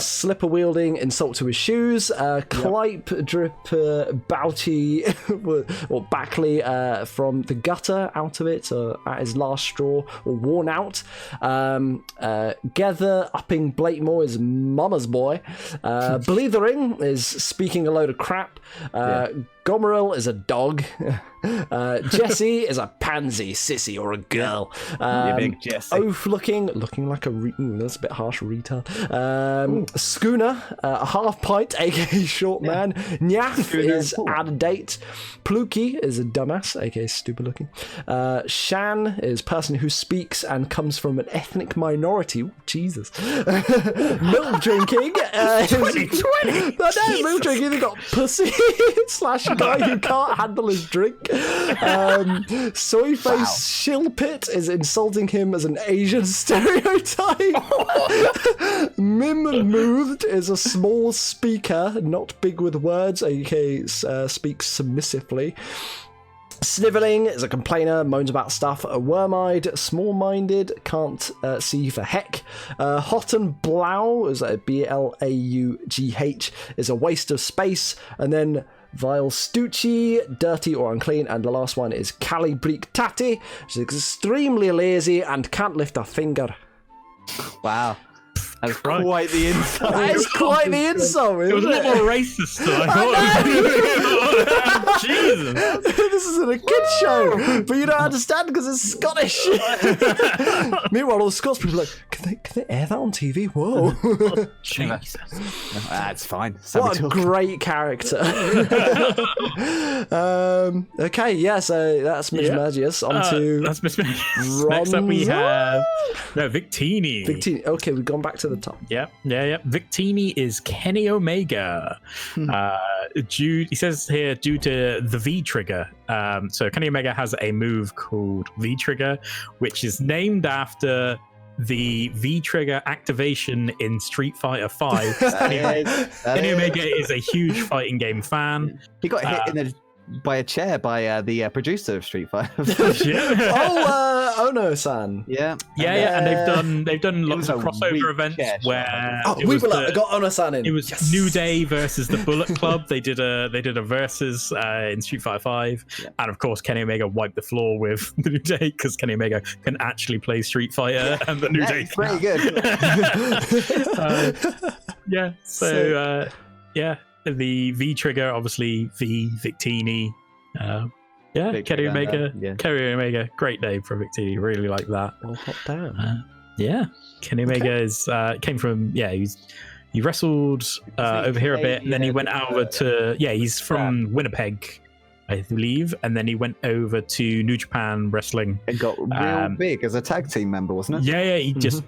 Slipper wielding, insult to his shoes. Clipe drip bouty or Backley from the gutter, out of it, at his last straw, or worn out. Gather upping Blakemore is mama's boy. Blithering is speaking a load of crap. Gomeril is a dog. Jesse is a pansy, sissy, or a girl. Big Jesse. Oaf looking like a that's a bit harsh, retard. Schooner, a half pint, aka short man. Nyaff is out of date. Pluky is a dumbass, aka stupid looking. Shan is person who speaks and comes from an ethnic minority. Ooh, Jesus. Milk drinking. 2020. No, milk drinking. They got pussy / guy who can't handle his drink. Soy face Shilpit is insulting him as an Asian stereotype. Mim-mouthed is a small speaker, not big with words, aka speaks submissively. Snivelling is a complainer, moans about stuff. Worm-eyed, small-minded, can't see for heck. Hot and Blau is a Blaugh, is a waste of space. And then Vile Stucci, dirty or unclean, and the last one is Cali Breek Tatty, which is extremely lazy and can't lift a finger. Wow. That's quite the insult. That is quite the insult, isn't It was a little more racist than I thought. Jesus. This isn't a kid show, but you don't understand because it's Scottish. Meanwhile, all the Scots people are like, can they air that on TV? Whoa. Jesus. That's fine. What a great character. Okay, yeah, so that's Miss Magius. On to that's Miss Magius. Next up we have Victini. Victini. Okay, we've gone back to the top. Yeah. Victini is Kenny Omega. He says here due to the V trigger. So Kenny Omega has a move called V trigger, which is named after the V trigger activation in Street Fighter V. Kenny Omega is a huge fighting game fan. He got hit by a chair by the producer of Street Fighter. Ono-san. Yeah, and they've done lots of crossover events where I got Ono-san in. It was New Day versus the Bullet Club. They did a versus in Street Fighter V, and of course Kenny Omega wiped the floor with the New Day because Kenny Omega can actually play Street Fighter, and the New Day pretty good. The V trigger, obviously V Victini. Kenny Omega, great name for Victini. Really like that. Well, hot damn. Kenny Omega is came from He wrestled over here a bit, and then he went over to he's from Winnipeg, I believe, and then he went over to New Japan Wrestling. It got real big as a tag team member, wasn't it? Yeah, he just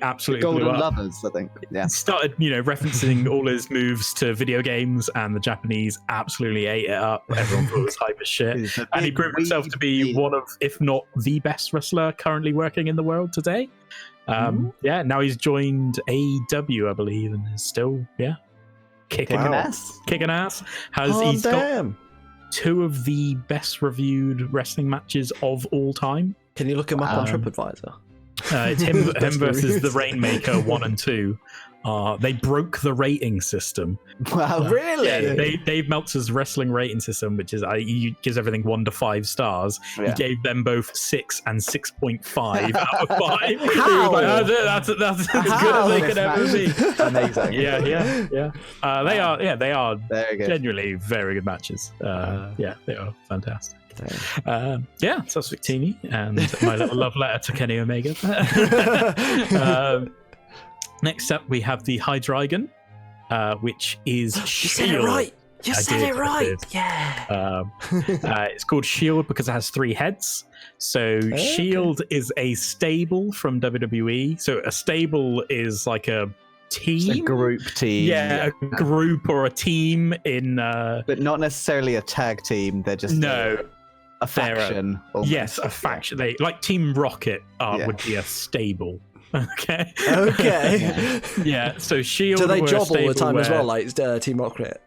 absolutely Golden blew up. Lovers, I think. Yeah, started referencing all his moves to video games, and the Japanese absolutely ate it up. Everyone thought it was hype as shit, and he proved himself to be one of, if not the best wrestler currently working in the world today. Now he's joined AEW, I believe, and is still kicking ass. He's got 2 of the best reviewed wrestling matches of all time. Can you look him up on TripAdvisor? It's him versus the Rainmaker 1 and 2. They broke the rating system. Wow, really? Yeah, Dave Meltzer's wrestling rating system, which is he gives everything 1 to 5 stars. He gave them both 6 and 6.5 out of 5. How? He was like, that's as good as they could ever be. Amazing. Yeah. They are very good. genuinely very good matches. They are fantastic. So that's Victini and my little love letter to Kenny Omega. Next up, we have the Hydreigon, which is Shield. You said it right. You said it right. Yeah. It's called Shield because it has 3 heads. So Shield is a stable from WWE. So a stable is like a team. It's a group team. Yeah, a group or a team in. But not necessarily a tag team. They're just a faction. Yes, a faction. They like Team Rocket would be a stable. Okay. Yeah. So Shield. Do they job all the time as well, like Team Rocket?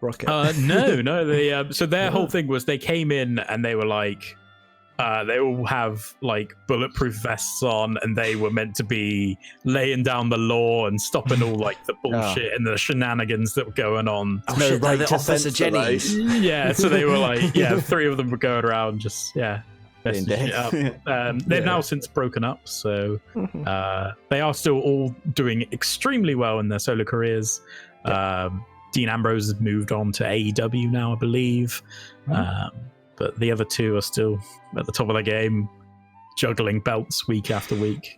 No. They so their whole thing was they came in and they were like, they all have like bulletproof vests on, and they were meant to be laying down the law and stopping all like the bullshit and the shenanigans that were going on. Oh, shit, they're the Officer Jennies. Yeah. So they were like, 3 of them were going around just messing shit up. They've now since broken up, so they are still all doing extremely well in their solo careers. Dean Ambrose has moved on to AEW now, I believe, but the other 2 are still at the top of their game, juggling belts week after week.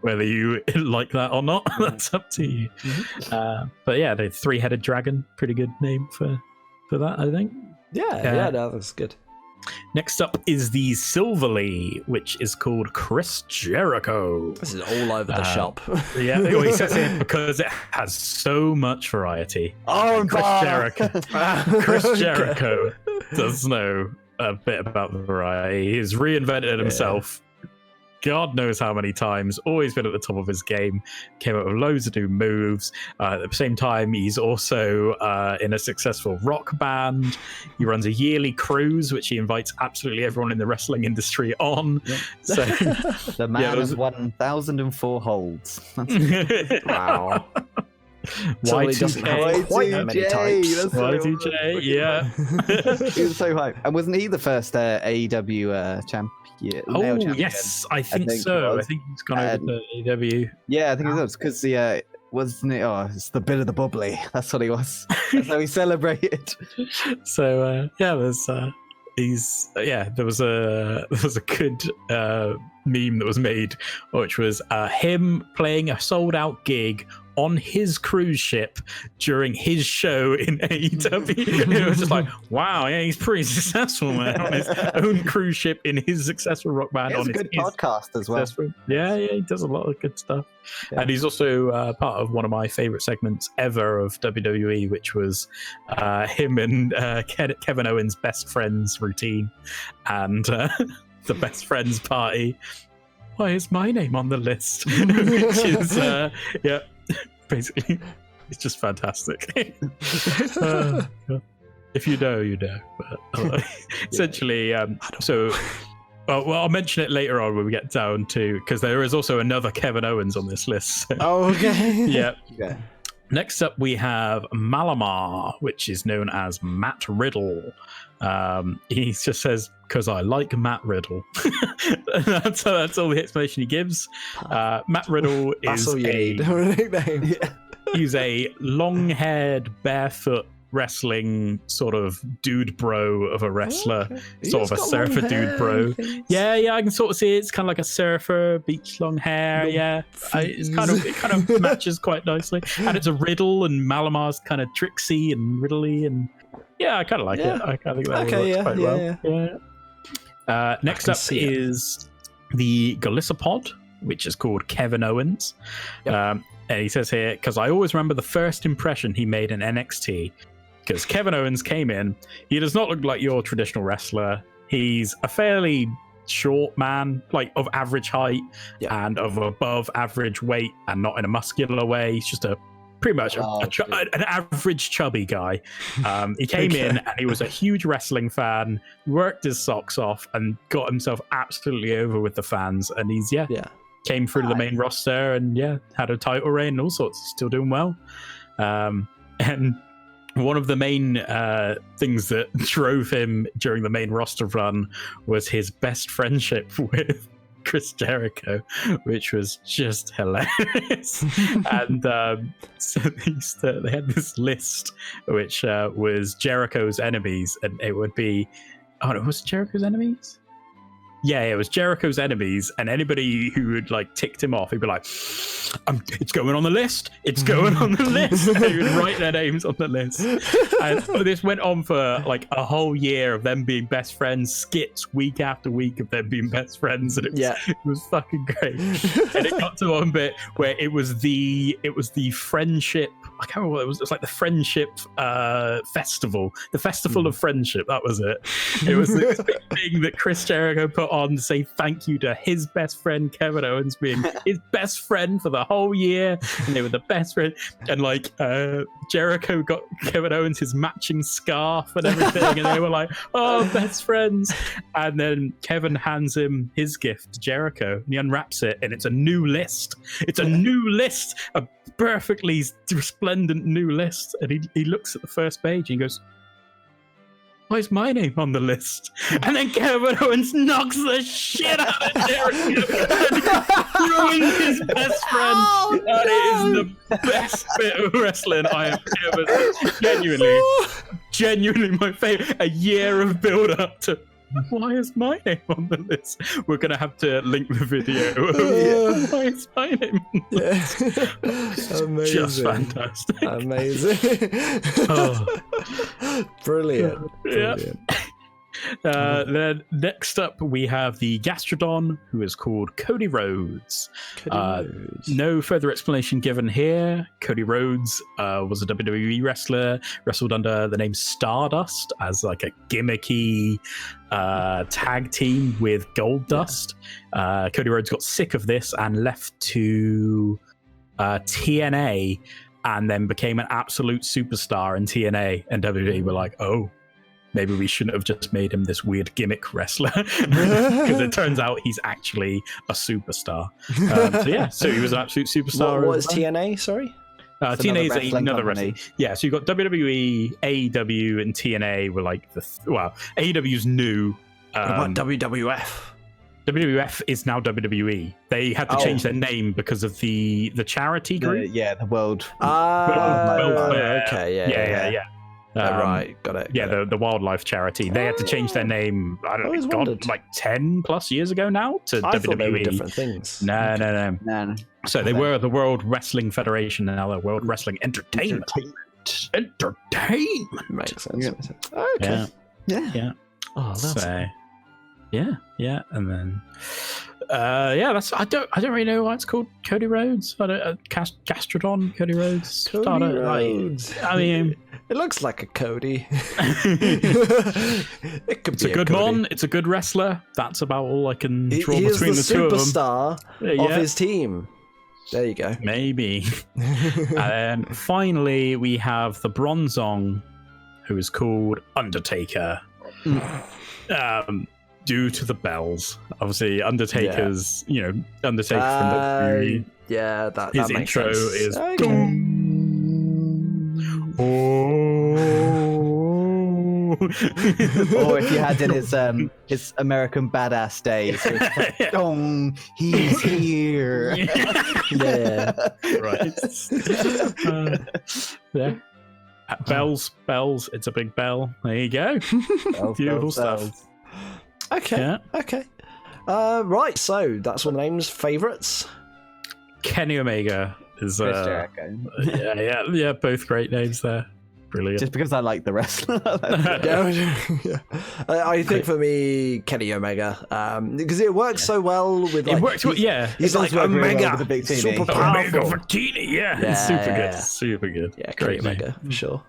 Whether you like that or not, that's up to you. But the 3-headed dragon, pretty good name for that, I think. No, that's good. Next up is the Silverly, which is called Chris Jericho. This is all over the shop. He says it because it has so much variety. Chris Jericho does know a bit about the variety. He's reinvented himself. God knows how many times, always been at the top of his game, came up with loads of new moves. At the same time, he's also in a successful rock band. He runs a yearly cruise, which he invites absolutely everyone in the wrestling industry on. So, the man has 1,004 holds. Wow. Y2K have quite that many types. Y2J, He was so hype. And wasn't he the first AEW champion? Yes, I think so. I think he's gone over to AEW. Yeah, I think it was because wasn't it? Oh, it's the bit of the bubbly. That's what he was. That's how he celebrated. So there was a good meme that was made, which was him playing a sold out gig on his cruise ship during his show in AEW. It was just like, wow, he's pretty successful, man, on his own cruise ship in his successful rock band. He has a good podcast as well. Yeah, he does a lot of good stuff. Yeah. And he's also part of one of my favorite segments ever of WWE, which was him and Kevin Owens' best friends routine and the best friends party. Why is my name on the list? Which is, basically, it's just fantastic. If you know, you know. But, essentially, I'll mention it later on when we get down to, because there is also another Kevin Owens on this list. Okay. Okay. Next up, we have Malamar, which is known as Matt Riddle. He just says, because I like Matt Riddle. that's all the explanation he gives. Matt Riddle is he's a long-haired, barefoot wrestling sort of dude bro of a wrestler, sort of a got surfer long dude hair bro. and things. Yeah, I can sort of see it. It's kind of like a surfer, beach long hair. It kind of matches quite nicely, and it's a riddle, and Malamar's kind of tricksy and riddly, and I kind of like it. I think that works quite well. Yeah. Next up is the Galissapod, which is called Kevin Owens. Yep. And he says here, because I always remember the first impression he made in NXT, because Kevin Owens came in. He does not look like your traditional wrestler. He's a fairly short man, like of average height and of above average weight, and not in a muscular way. He's just pretty much an average chubby guy. He came in and he was a huge wrestling fan, worked his socks off, and got himself absolutely over with the fans. And he's came through to the main roster and had a title reign and all sorts. He's still doing well. And one of the main things that drove him during the main roster run was his best friendship with Chris Jericho, which was just hilarious. And so they had this list which was Jericho's enemies, and it would be it was Jericho's enemies? Yeah, it was Jericho's enemies, and anybody who had like ticked him off, he'd be like, "It's going on the list. It's going on the list." And he would write their names on the list. And this went on for like a whole year of them being best friends, skits week after week of them being best friends, and it was fucking great. And it got to one bit where it was the friendship. I can't remember what it was. It was like the friendship festival, the festival of friendship. That was it. It was this big thing that Chris Jericho put on to say thank you to his best friend Kevin Owens being his best friend for the whole year, and they were the best friend. And like Jericho got Kevin Owens his matching scarf and everything, and they were like, "Oh, best friends." And then Kevin hands him his gift to Jericho, and he unwraps it, and it's a new list. It's a new list, a perfectly resplendent new list. And he looks at the first page and he goes, "Why is my name on the list?" And then Kevin Owens knocks the shit out of Jericho and ruins his best friend. That is the best bit of wrestling I have ever seen. Genuinely my favorite. A year of build up to why is my name on the list? We're going to have to link the video. Why is my name on the list? Amazing. Just fantastic. Amazing. Brilliant. Brilliant. Then next up we have the Gastrodon, who is called Cody Rhodes. No further explanation given here. Cody Rhodes was a WWE wrestler, wrestled under the name Stardust as like a gimmicky tag team with Goldust. Cody Rhodes got sick of this and left to TNA, and then became an absolute superstar in TNA, and WWE were like, "Oh, maybe we shouldn't have just made him this weird gimmick wrestler," because it turns out he's actually a superstar. So he was an absolute superstar. What is TNA? Sorry. TNA is another wrestling. Yeah, so you've got WWE, AEW, and TNA were like AEW's new. What about WWF? WWF is now WWE. They had to change their name because of the charity group. The World. Okay. Yeah. Right, got it. The wildlife charity. They had to change their name. I don't know, like 10 plus years ago now to I WWE. Thought they were different things. No. So they were the World Wrestling Federation, and now they're World Wrestling Entertainment. Makes sense. Yeah. Okay. Yeah. Oh, that's yeah, and then that's I don't really know why it's called Cody Rhodes. Gastrodon, Cody Rhodes. Rhodes. I mean, it looks like a Cody. It's a good mon. It's a good wrestler. That's about all I can draw between the two of them. He is the superstar of his team. There you go. Maybe. And then finally we have the Bronzong, who is called Undertaker. Due to the bells, obviously, Undertaker's, Undertaker from the that his makes intro sense. is. Okay. Or if you had in his American Badass days, he's here. Right. Bells. It's a big bell. There you go. Beautiful stuff. Okay. Yeah. Okay. Right. So that's one of the names. Favorites. Kenny Omega is. Chris Jericho. Yeah. Both great names there. Brilliant. Just because I like the wrestler. Yeah. I think for me, Kenny Omega, because it works so well with. Like, it works. He's like Omega, with the big TV. super powerful. Omega Vertini, it's super good. Yeah, great Kenny Omega for sure.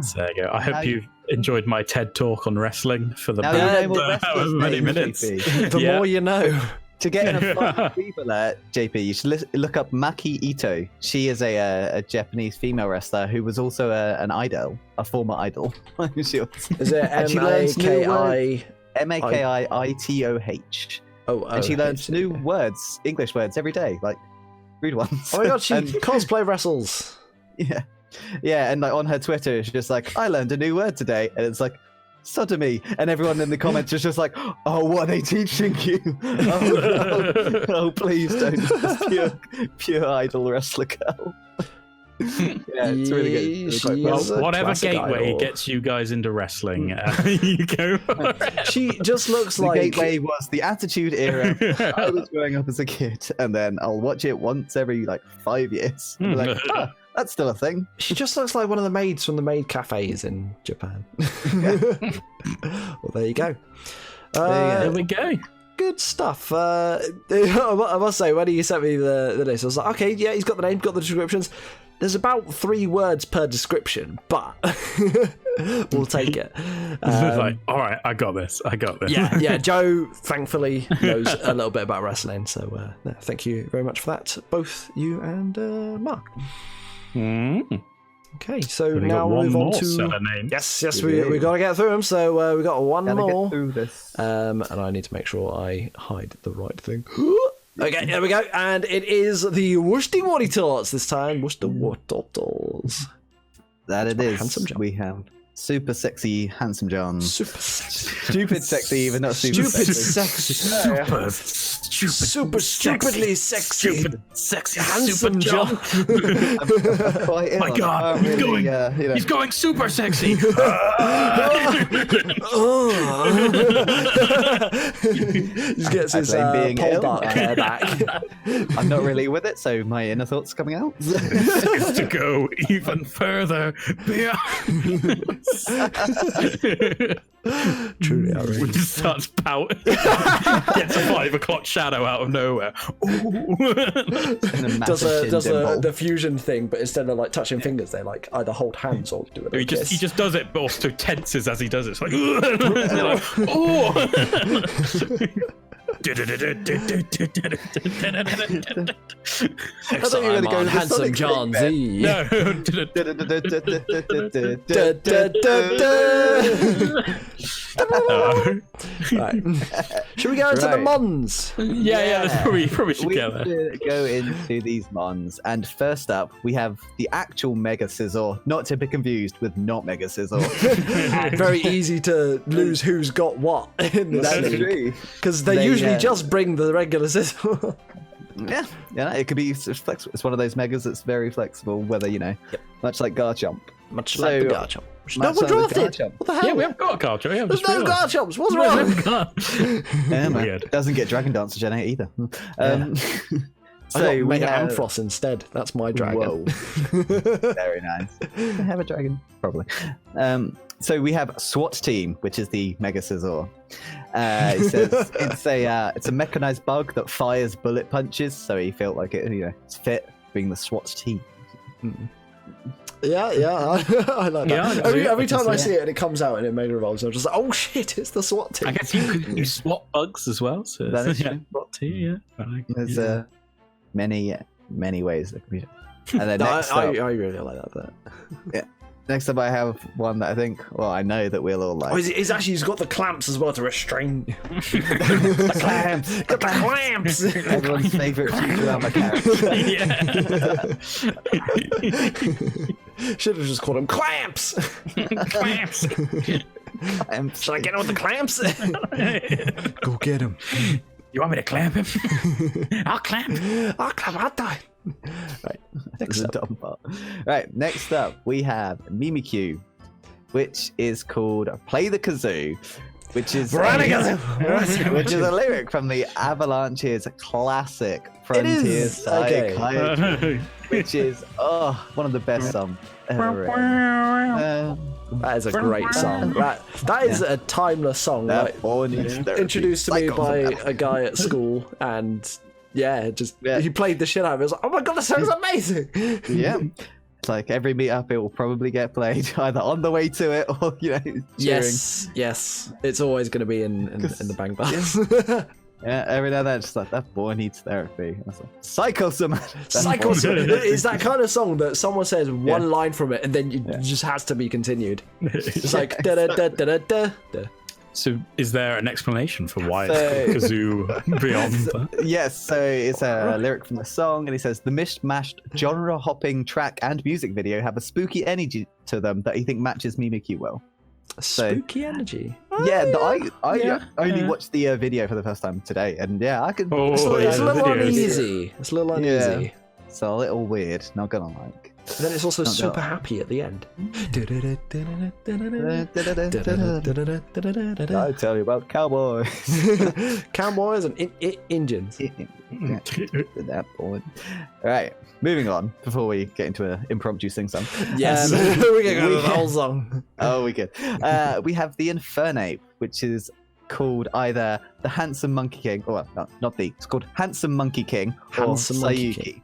So there you go. I hope you enjoyed my TED talk on wrestling for the however many minutes. The more you know. To get in a fun fever alert, JP, you should look up Maki Ito. She is a Japanese female wrestler who was also a former idol. Is it Makitoh? And she learns new words, English words every day, like rude ones. Oh my god, she cosplay wrestles. Yeah, and like on her Twitter, she's just like, I learned a new word today, and it's like sodomy, and everyone in the comments is just like, oh, what are they teaching you? Oh, please don't. Just pure idol wrestler girl. Yeah, it's really good. Well, whatever gateway gets you guys into wrestling, you go. She just looks like. The gateway was the Attitude Era. I was growing up as a kid, and then I'll watch it once every 5 years. Like, that's still a thing. She just looks like one of the maids from the maid cafes in Japan. Well, there you go. There we go. Good stuff. I must say, when he sent me the list, I was like, okay, yeah, he's got the name, got the descriptions. There's about 3 words per description, but we'll take it. Like, all right, I got this. Yeah. Joe, thankfully, knows a little bit about wrestling, so thank you very much for that, both you and Mark. Okay, so now we'll move on to yes, we got to get through them. So we got one more. Get through this. And I need to make sure I hide the right thing. Okay, there we go, and it is the Worcester Wartortles this time. Worcester Wartortles. That it is. Handsome John. We have super sexy, handsome John. Super sexy. Stupid sexy, even not super sexy. Super stupidly sexy. Stupid sexy, handsome John. Quite ill. My God, he's really, going. He's going super sexy. He's gets his pole dark hair back. I'm not really with it, so my inner thoughts coming out. Is to go even further beyond. Truly outrageous. When he starts pouting, gets a 5 o'clock shadow out of nowhere. Does the fusion thing, but instead of touching fingers, they either hold hands or do it. He just does it, but also tenses as he does it. It's like, oh. I thought you were going to go to Handsome John Z. No. Right. Should we go into the Mons? Yeah, let's probably should go there. Go into these Mons, and first up we have the actual Mega Scissor, not to be confused with not Mega Scissor. Very easy to lose who's got what in this league, because they usually just bring the regular Scissor. Yeah, it could be flexible. It's one of those megas that's very flexible, whether much like Garchomp. Much like the Garchomp. No one drafted. What the hell? Yeah, we haven't got a Garchomp. There's no Garchomps. What's wrong? Weird. Doesn't get Dragon Dancer Gen 8 either. So we have Ampharos instead. That's my dragon. Whoa. Very nice. I have a dragon, probably. So we have SWAT Team, which is the Mega Scizor. It says it's a mechanized bug that fires bullet punches, so he felt like it's fit being the SWAT Team. Yeah, I like that. Every time I see it and it comes out and it mega evolves, I'm just like, oh shit, it's the SWAT Team. I guess you could swat bugs as well. So that is SWAT Team, There's many ways that can be. And then I really like that. Yeah. Next up, I have one that I know that we'll all like. Oh, he's got the clamps as well to restrain. The clamps. Got the clamps. Everyone's favourite Futurama character. Should have just called him clamps. Clamps. Should I get him with the clamps? Go get him. You want me to clamp him? I'll clamp. I'll die. Right. Next up. Dumb part. Right. Next up, we have Mimikyu, which is called "Play the Kazoo," which is which is a lyric from the Avalanche's classic Frontier Psych, which is one of the best songs ever written. That is a great song. That is a timeless song. Like, introduced to me by a guy at school, and he played the shit out of it. I was like, oh my god, that song's amazing. Yeah. It's like every meetup, it will probably get played either on the way to it or cheering. Yes, it's always going to be in the bang bus. Yeah, every now and then, just like, that boy needs therapy. Like, Psychosomatic. Psychosomatic. It's that kind of song that someone says one line from it and then it just has to be continued. It's like da da da da da da. So, is there an explanation for why it's Kazoo beyond that? Yes, so it's a lyric from the song, and he says, the mishmashed, genre-hopping track and music video have a spooky energy to them that he thinks matches Mimikyu well. Spooky energy. I only watched the video for the first time today, and I could. It's a little uneasy. It's a little uneasy. Yeah, it's a little weird. Not gonna like. But then it's also super happy at the end. I tell you about cowboys, cowboys and engines. That point. All right, moving on before we get into an impromptu sing-song. Yes, we can go to the whole song. Oh, we could. We have the Infernape, which is called either the Handsome Monkey King, or not the. It's called Handsome Monkey King or Sayuki.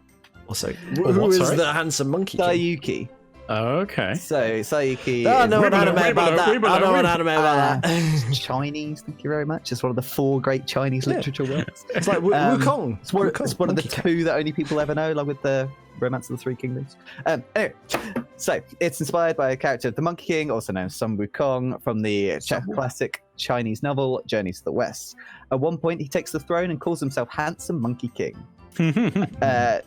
Also, who is the Handsome Monkey King? Sayuki. Oh, okay. So Sayuki. I know an anime about that. Chinese. Thank you very much. It's one of the 4 great Chinese literature works. It's like Wukong. It's one of the 2 that only people ever know, like with the Romance of the Three Kingdoms. Anyway, so it's inspired by a character of the Monkey King, also known as Sun Wukong, from the classic Chinese novel Journeys to the West. At one point, he takes the throne and calls himself Handsome Monkey King.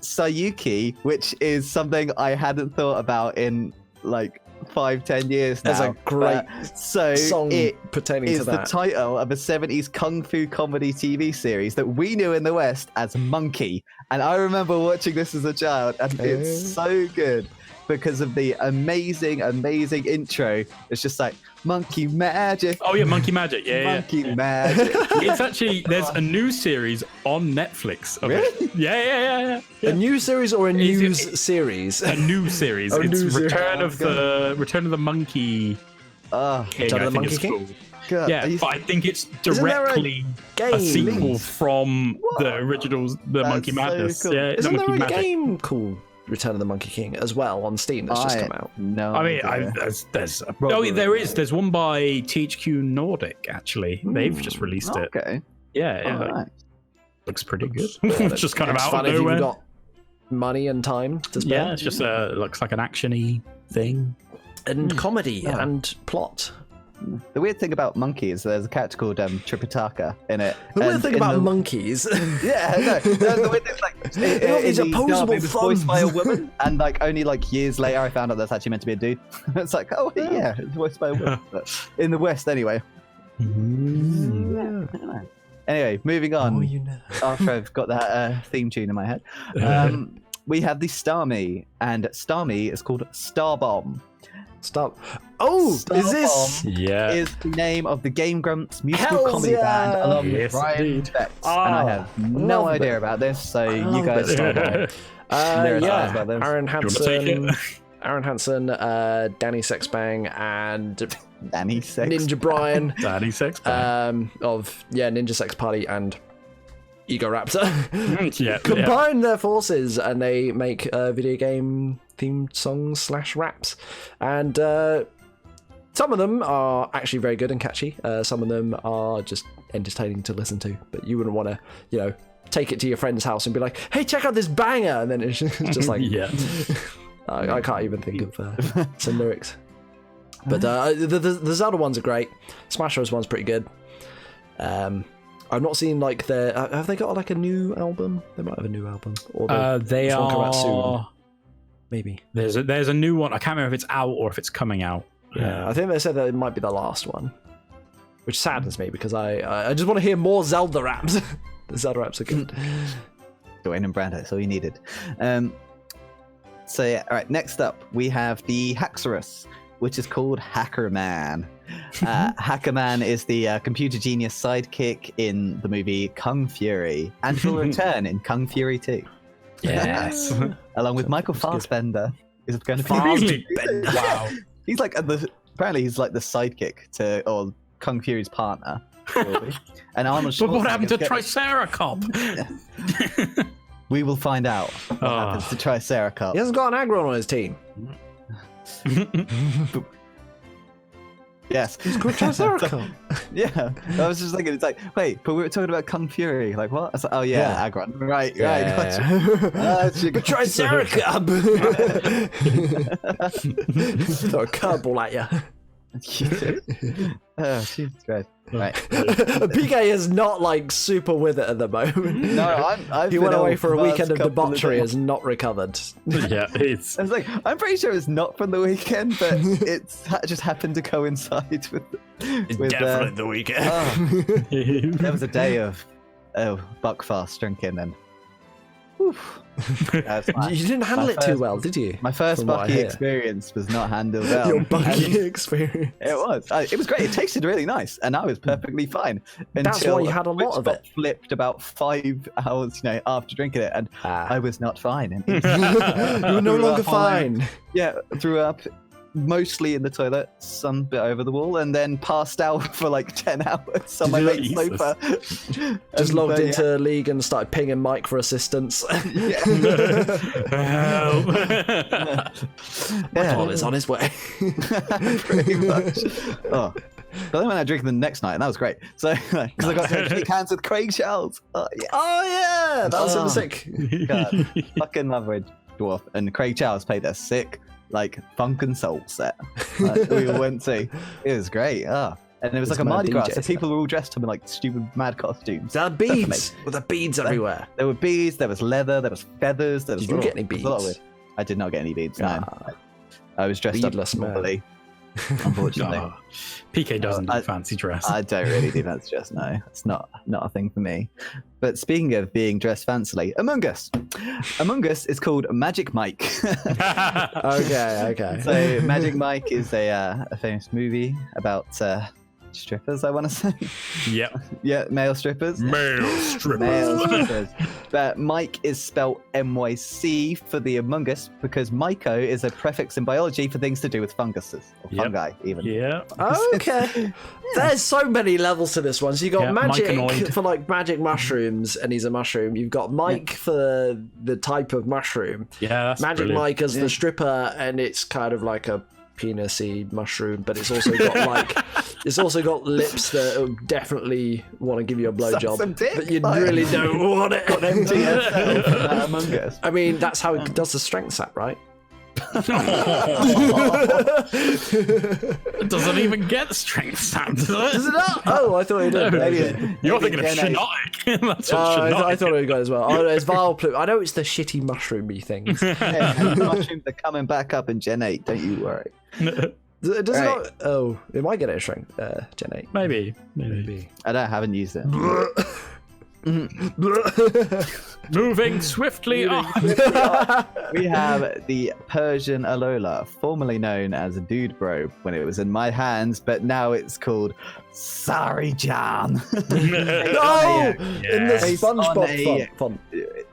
Sayuki, which is something I hadn't thought about in like 5-10 years now. There's a great song pertaining to that. It is the title of a 70s kung fu comedy TV series that we knew in the West as Monkey, and I remember watching this as a child, and it's so good because of the amazing intro. It's just like monkey magic. Oh yeah, monkey magic. Monkey magic. It's actually, there's a new series on Netflix of it. Yeah. A new series or a news series? A new series. It's Return of the Monkey King. Return of the Monkey King? God, but I think it's directly a sequel from the originals, the Monkey Madness. So cool. Isn't there a game called Return of the Monkey King as well on Steam that's just come out? No, I mean, there's one by THQ Nordic actually. They've just released it. Okay. Yeah. Looks pretty good. It's just kind of out of nowhere. If you've got money and time to spend. Yeah, it's just looks like an actiony thing and comedy and plot. The weird thing about Monkey is there's a character called Tripitaka in it. The weird thing about monkeys. Yeah, the weird thing is like these opposable thumbs. Voiced by a woman, and like only like years later I found out that's actually meant to be a dude. It's like, it's voiced by a woman. But in the West anyway. Anyway, moving on. After I've got that theme tune in my head, we have the Starmie, and Starmie is called Starbomb. Stop. Is this? Yeah. Is the name of the Game Grumps musical comedy band along with Brian Betts. And I have no idea about this, so you guys start on. Aaron Hansen, Danny Sexbang, and Danny Sex. Ninja Brian. Danny Sexbang. Of Ninja Sex Party and Ego Raptor. Combine their forces and they make video game themed songs / raps, and some of them are actually very good and catchy. Some of them are just entertaining to listen to, but you wouldn't want to take it to your friend's house and be like, hey, check out this banger, and then it's just like I can't even think of some lyrics. But the Zelda ones are great. Smash Bros one's pretty good. I've not seen like have they got like a new album? They might have a new album. Or they are come out soon. Maybe there's a new one. I can't remember if it's out or if it's coming out. Yeah, I think they said that it might be the last one, which saddens me because I just want to hear more Zelda raps. The Zelda raps are good. Dwayne and Brando, that's all you needed. So yeah, all right. Next up, we have the Haxorus, which is called Hackerman. Hackerman is the computer genius sidekick in the movie Kung Fury, and will return in Kung Fury 2. Yes. Along with Michael Fassbender. Is going to be Fassbender. Wow. He's like apparently he's like the sidekick to or Kung Fury's partner. Really. And Arnold But what Schwarzenegger's happened to getting- Triceracop? We will find out what happens to Triceracop. He hasn't got an Agron on his team. Yes. He's called Triceracop. Yeah. I was just thinking, it's like, wait, but we were talking about Kung Fury. Like, what? I was like, oh, yeah, Agron. Right. Gotcha. But Triceracop! Throw a curveball at you. Oh, Jesus Christ. Right. PK is not like super with it at the moment. No, I've He been went away ill for a the last weekend of couple debauchery, days. has not recovered. Yeah, it's I was like, I'm pretty sure it's not from the weekend, but it's just happened to coincide with Definitely the weekend. There was a day of buckfast drinking, and You didn't handle it too well, did you? my first From what I Bucky hear. experience was not handled well. Your Bucky experience. It was. It was great. It tasted really nice, and I was perfectly fine. That's until why you had a lot switch of got it. Flipped about 5 hours, after drinking it, and I was not fine. And You were no longer fine. Yeah, threw up mostly in the toilet, some bit over the wall, and then passed out for like 10 hours on my mate's Jesus. sofa. Just And, logged yeah. into League and started pinging Mike for assistance. Help. Paul is on his way. Pretty much. Oh. But then when I drank the next night, and that was great. So, because I got to shake hands with Craig Charles. Oh, yeah. Oh yeah, that was Oh. sick. God. Fucking love Red Dwarf. And Craig Charles played a sick, funk and soul set. We all went to. It was great. Oh. And it was like a mad Mardi Gras, DJ so set. people were all dressed up in stupid mad costumes. There are beads. With the beads everywhere. There were beads, there was leather, there was feathers. There was Did you get any there was a lot of beads? weird- I did not get any beads, no. Ah. I was dressed Beadless up man. normally, unfortunately. Oh, PK doesn't I- do fancy dress. I don't really do fancy dress, no. It's not a thing for me. But speaking of being dressed fancily, Among Us. Among Us is called Magic Mike. Okay. So Magic Mike is a famous movie about strippers, I want to say. Yep. Yeah, male strippers. Male strippers. Male strippers. But Mike is spelled MYC for the Among Us because myco is a prefix in biology for things to do with funguses or Yep. fungi, even. Yeah. Okay. There's so many levels to this one. So you got Yeah, magic myconoid. for magic mushrooms, and he's a mushroom. You've got Mike for the type of mushroom. Yeah, that's Magic brilliant. Mike as the stripper, and it's kind of like a penis-y mushroom, but it's also got it's also got lips that definitely want to give you a blowjob, some dick, but you like- really don't want it. MTFL for that Among Us. I mean, that's how it does the strength sap, right? It doesn't even get strength sap, does it? Is it not? Oh, I thought it did. Maybe- You're maybe thinking of Gen 8. Shinotic. That's what Oh, Shinotic I thought it got as well. Oh, it's Vileplume. I know it's the shitty mushroomy things. Yeah, and the mushrooms are coming back up in Gen 8, don't you worry. is. Does it Right. not? Oh, it might get a strength. Gen 8. Maybe. I haven't used it. Moving swiftly on. We have the Persian Alola, formerly known as a Dude Bro when it was in my hands, but now it's called Sari-Jan. No! In the Based on SpongeBob font.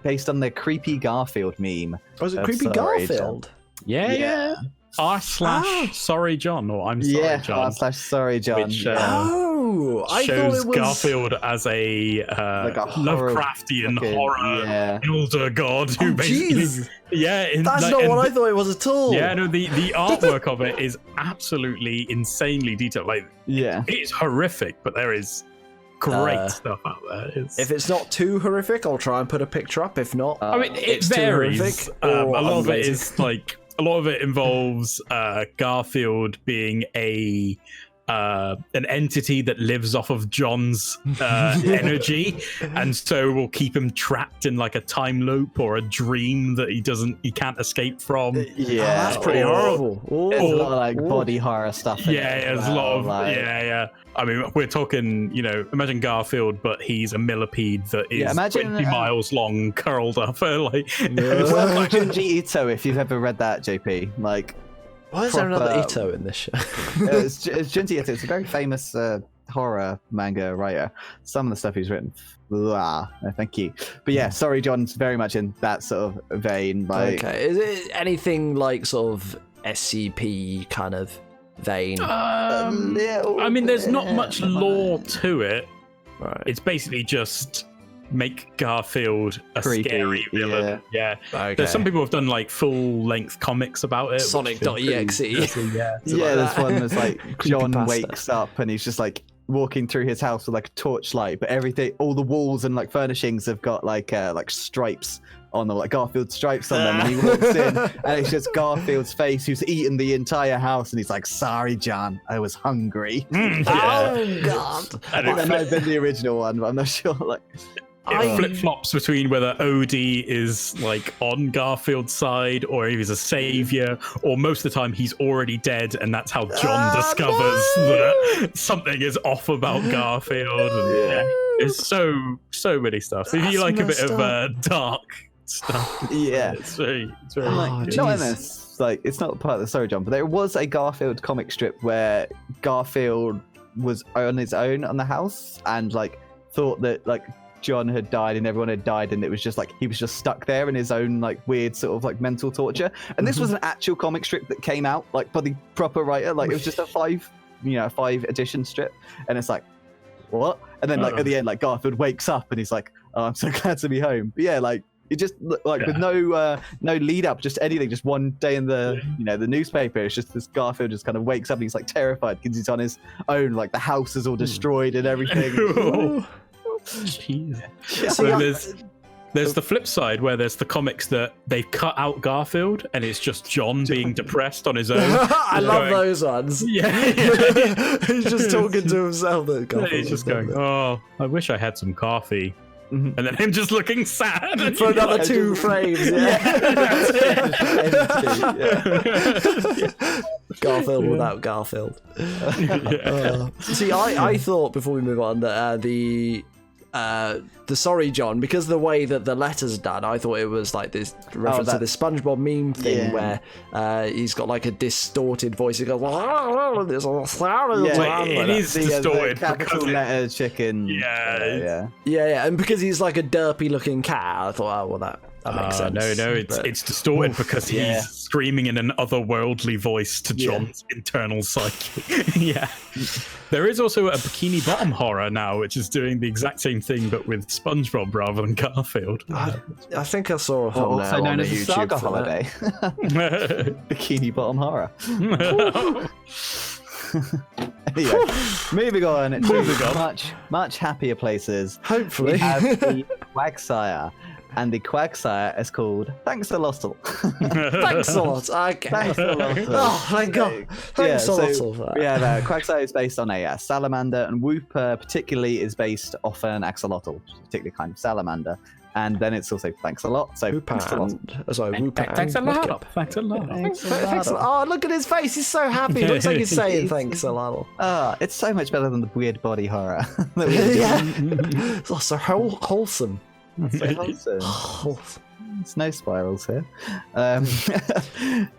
Based on the creepy Garfield meme. Was it of Creepy Sorry Garfield? Yeah. R/sorry John, or I'm sorry Yeah, John. /Sorry John. Which, Oh, I thought shows it was Garfield as a, Like a horror Lovecraftian fucking- horror yeah. elder god who Oh, basically jeez. yeah. That's not what I thought it was at all. Yeah, no, the artwork of it is absolutely insanely detailed. Yeah. It is horrific, but there is great Uh, stuff out there. If it's not too horrific, I'll try and put a picture up. If not, I mean, it it's too varies. horrific, A or lot of it amazing. is a lot of it involves Garfield being a an entity that lives off of John's energy, and so will keep him trapped in like a time loop or a dream that he can't escape from. That's pretty horrible. There's a lot of like body horror stuff. There's a lot of I mean, we're talking, imagine Garfield, but he's a millipede that is 20 miles long, curled up. Like, well, Junji Ito, if you've ever read that, JP, like. Why is there another Ito in this show? It's Junji Ito. It's a very famous horror manga writer. Some of the stuff he's written, thank you. But yeah, sorry, John's very much in that sort of vein. Like, okay, is it anything like sort of SCP kind of vein? I mean, there's not much lore to it. Right. It's basically just make Garfield a creepy, scary villain. Yeah. Okay. There's some people have done like full-length comics about it. Sonic.exe. There's one that's like John wakes up and he's just like walking through his house with like a torchlight, but everything, all the walls and like furnishings have got like stripes on them, like Garfield stripes on them, and he walks in and it's just Garfield's face who's eaten the entire house, and he's like, "Sorry, John, I was hungry." Oh God! I think that might have been the original one, but I'm not sure. Like. It flip-flops between whether Odie is like on Garfield's side or if he's a savior, or most of the time he's already dead, and that's how John discovers that something is off about Garfield. And, it's so many stuff. So if you like a bit of dark stuff, it's very like, not in this. Like, it's not part of the story, John, but there was a Garfield comic strip where Garfield was on his own on the house and like thought that like John had died and everyone had died, and it was just like he was just stuck there in his own like weird sort of like mental torture. And this was an actual comic strip that came out like by the proper writer. Like, it was just a 5 edition strip, and it's like, what? And then like at the end, like Garfield wakes up and he's like, "Oh, I'm so glad to be home." But yeah, like it just like with no lead up, just anything, just one day in the the newspaper. It's just this Garfield just kind of wakes up and he's like terrified because he's on his own. Like the house is all destroyed and everything. Jeez. So there's the flip side where there's the comics that they've cut out Garfield and it's just John being depressed on his own. I love those ones. Yeah. He's just talking to himself. He's just going, "Oh, I wish I had some coffee." And then him just looking sad for another 2 frames. Garfield without Garfield. See, I thought before we move on that the Sorry John, because the way that the letter's done, I thought it was like this reference to the SpongeBob meme thing where he's got like a distorted voice. He goes, it is distorted. The capital letter chicken. Yeah, and because he's like a derpy looking cat, I thought, oh well, that makes sense. No, it's distorted because he's screaming in an otherworldly voice to John's internal psyche. There is also a Bikini Bottom horror now, which is doing the exact same thing but with SpongeBob rather than Garfield. I think I saw a thumbnail also known as YouTube Saga Holiday. Bikini Bottom horror. Anyway, moving on to much happier places. Hopefully, we have the Quagsire. And the Quagsire is called Thanks a Lottle. Thanks a lot. Okay. Thanks a Lottle. Oh, thank God. Thanks a Lottle. Yeah, Quagsire is based on a salamander, and Whooper particularly is based off an axolotl, which is a particular kind of salamander. And then it's also Thanks a Lot. So Thanks a lot. Thanks a lot. Thanks a lot. Thanks a lot. Oh, look at his face. He's so happy. It looks like he's saying thanks a lot. It's so much better than the weird body horror. It's also wholesome. It's no spirals here.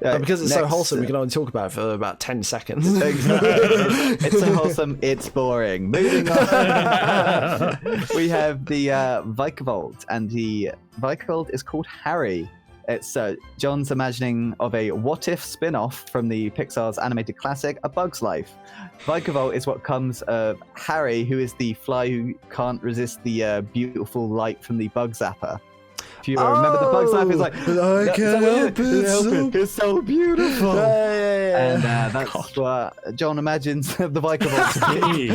Because it's so wholesome, we can only talk about it for about 10 seconds. It's so wholesome, it's boring. Moving on. We have the Vikavolt, and the Vikavolt is called Harry. It's John's imagining of a what-if spin-off from the Pixar's animated classic, A Bug's Life. Vikavolt is what comes of Harry, who is the fly who can't resist the beautiful light from the bug zapper. If you remember the Bug's Life, it's like, I can't help it. It's so beautiful. And that's what John imagines the Vikavolt to be.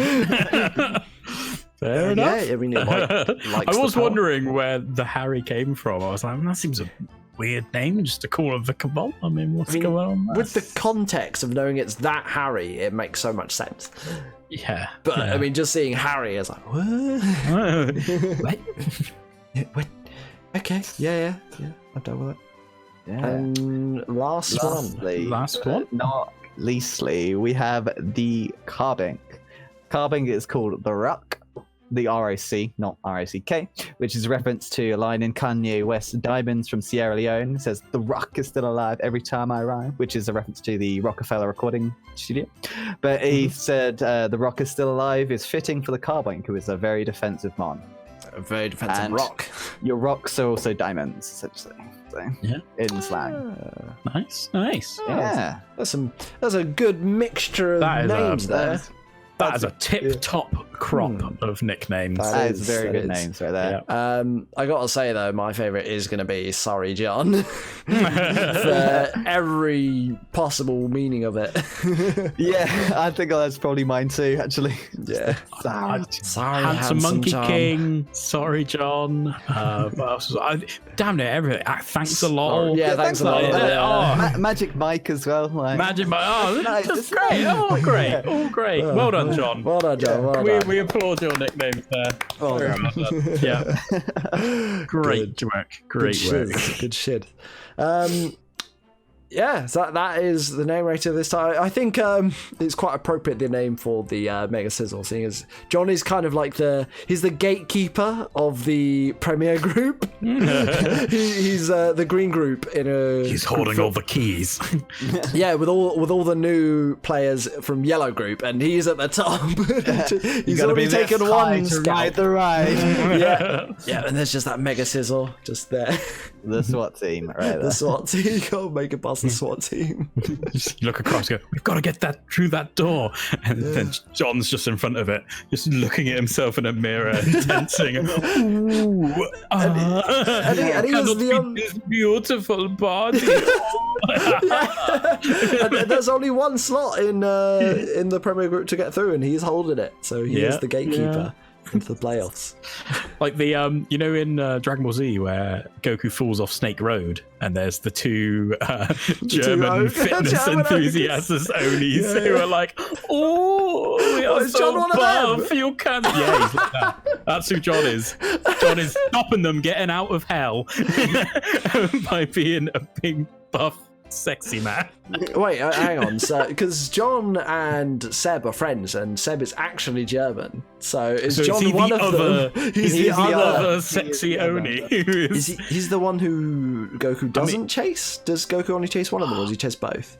Fair enough. Yeah, I mean, I was wondering where the Harry came from. I was like, that seems weird name just to call him Vicabol. I mean, what's going on? With the context of knowing it's that Harry, it makes so much sense. Yeah. But yeah. I mean, just seeing Harry is like, what? What? Okay, yeah, I'm done with it. Yeah. And last one. Not leastly, we have the Carbink. Carbink is called the Ruck, the ROC, not ROCK, which is a reference to a line in Kanye West Diamonds from Sierra Leone. It says, "The Ruck is still alive every time I rhyme," which is a reference to the Rockefeller recording studio. But he said, "The Rock is still alive" is fitting for the Carbink, who is a very defensive mon. A very defensive rock. Your rocks are also diamonds, essentially. So, in slang. Nice. Yeah. That's a good mixture of names there. That is a tip-top crop of nicknames. That is very good names right there. Yeah. I gotta say though, my favourite is gonna be Sorry John. For every possible meaning of it. Yeah, I think that's probably mine too, actually. Yeah. Sorry, Handsome Monkey John. King. Sorry John. What else damn it, everything. Thanks a lot. Yeah, thanks a lot. Magic Mike as well. Magic Mike. Oh, that's great. Oh, great. Oh, great. Well done, John. Well done, John. Well done. We applaud your nicknames there. Well done. Yeah. Great work. Great work. Good shit. Yeah, so that is the name rating of this time. I think it's quite appropriate, the name for the Mega Sizzle, seeing as John is kind of like he's the gatekeeper of the Premier Group. He's the green group in a. He's holding all the keys. Yeah, with all the new players from Yellow Group, and he's at the top. He's already taken one to ride the ride. Yeah, and there's just that Mega Sizzle just there. The SWAT team, right there. The SWAT team. You can't make it past the SWAT team. Just look across, and go, we've got to get that through that door. And then John's just in front of it, just looking at himself in a mirror, tensing. And he was this beautiful body. And there's only one slot in the Premier Group to get through, and he's holding it. So he is the gatekeeper. Into the playoffs. Like the in Dragon Ball Z where Goku falls off Snake Road and there's the two German fitness enthusiasts Onis who are like, oh, you're so buff, you can't. Yeah, he's like that. That's who John is. John is stopping them getting out of hell by being a big buff sexy man. Wait, hang on. So, because John and Seb are friends, and Seb is actually German. So is John one of them? He's the other sexy Oni. He's the one who Goku doesn't chase? Does Goku only chase one of them, or does he chase both?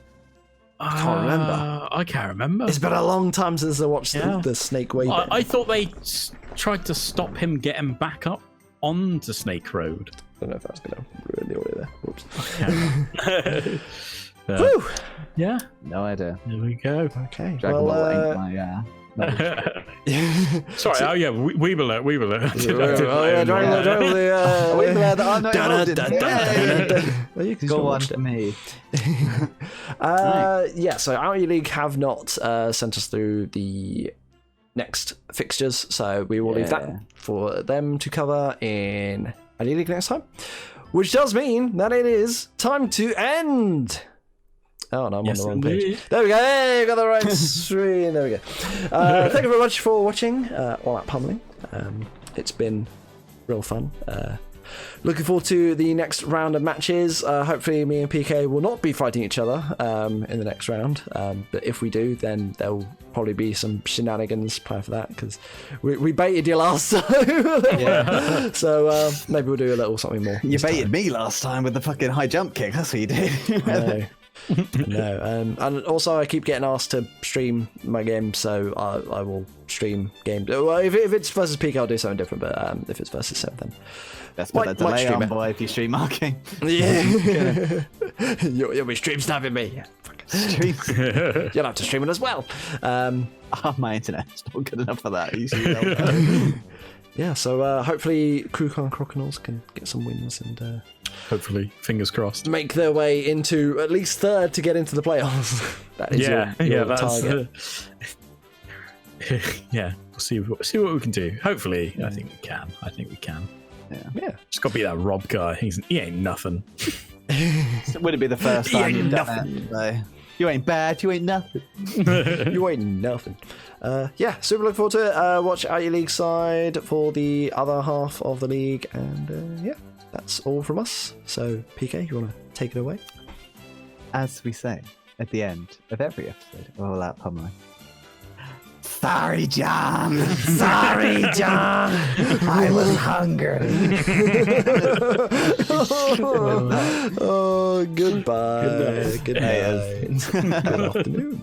I can't remember. I can't remember. It's been a long time since I watched the Snake Way. I thought they tried to stop him getting back up onto Snake Road. I don't know if that's going to ruin the audio there. Whoops. Woo! Yeah. No idea. There we go. Okay. Dragon Ball ain't my Sorry, we will let. Dragon Ball. Go on to me. Yeah, so Our League have not sent us through the next fixtures, so we will leave that for them to cover in Our League next time, which does mean that it is time to end. Oh, no, I'm on the wrong page. There we go. Hey, got the right screen. There we go. Thank you very much for watching All Out Pummeling. It's been real fun. Looking forward to the next round of matches. Hopefully me and PK will not be fighting each other in the next round. But if we do, then there'll probably be some shenanigans planned for that, because we baited you last time. So maybe we'll do a little something more. You baited me last time with the fucking high jump kick. That's what you did. No. And also I keep getting asked to stream my game, so I will stream games. Well, if it's versus PK, I'll do something different, but if it's versus Seb, then let's put that delay on, boy, if you stream marking. Yeah. You'll be stream snapping me. Yeah, streams. You'll have to stream it as well. My internet's not good enough for that. Yeah, so hopefully Krukon Crokinals can get some wins and hopefully, fingers crossed, make their way into at least third to get into the playoffs. That is your target. Yeah, we'll see what we can do. Hopefully, I think we can. Yeah. Just got to be that Rob guy. He ain't nothing. It wouldn't be the first He time ain't you've done nothing. that. So. You ain't bad. You ain't nothing. You ain't nothing. Yeah, super looking forward to it. Watch out your league side for the other half of the league. And yeah, that's all from us. So, PK, you want to take it away? As we say at the end of every episode of All Out Pummeling. Sorry, John. Sorry, John. I was hungry. Oh, goodbye. Good night. Good afternoon.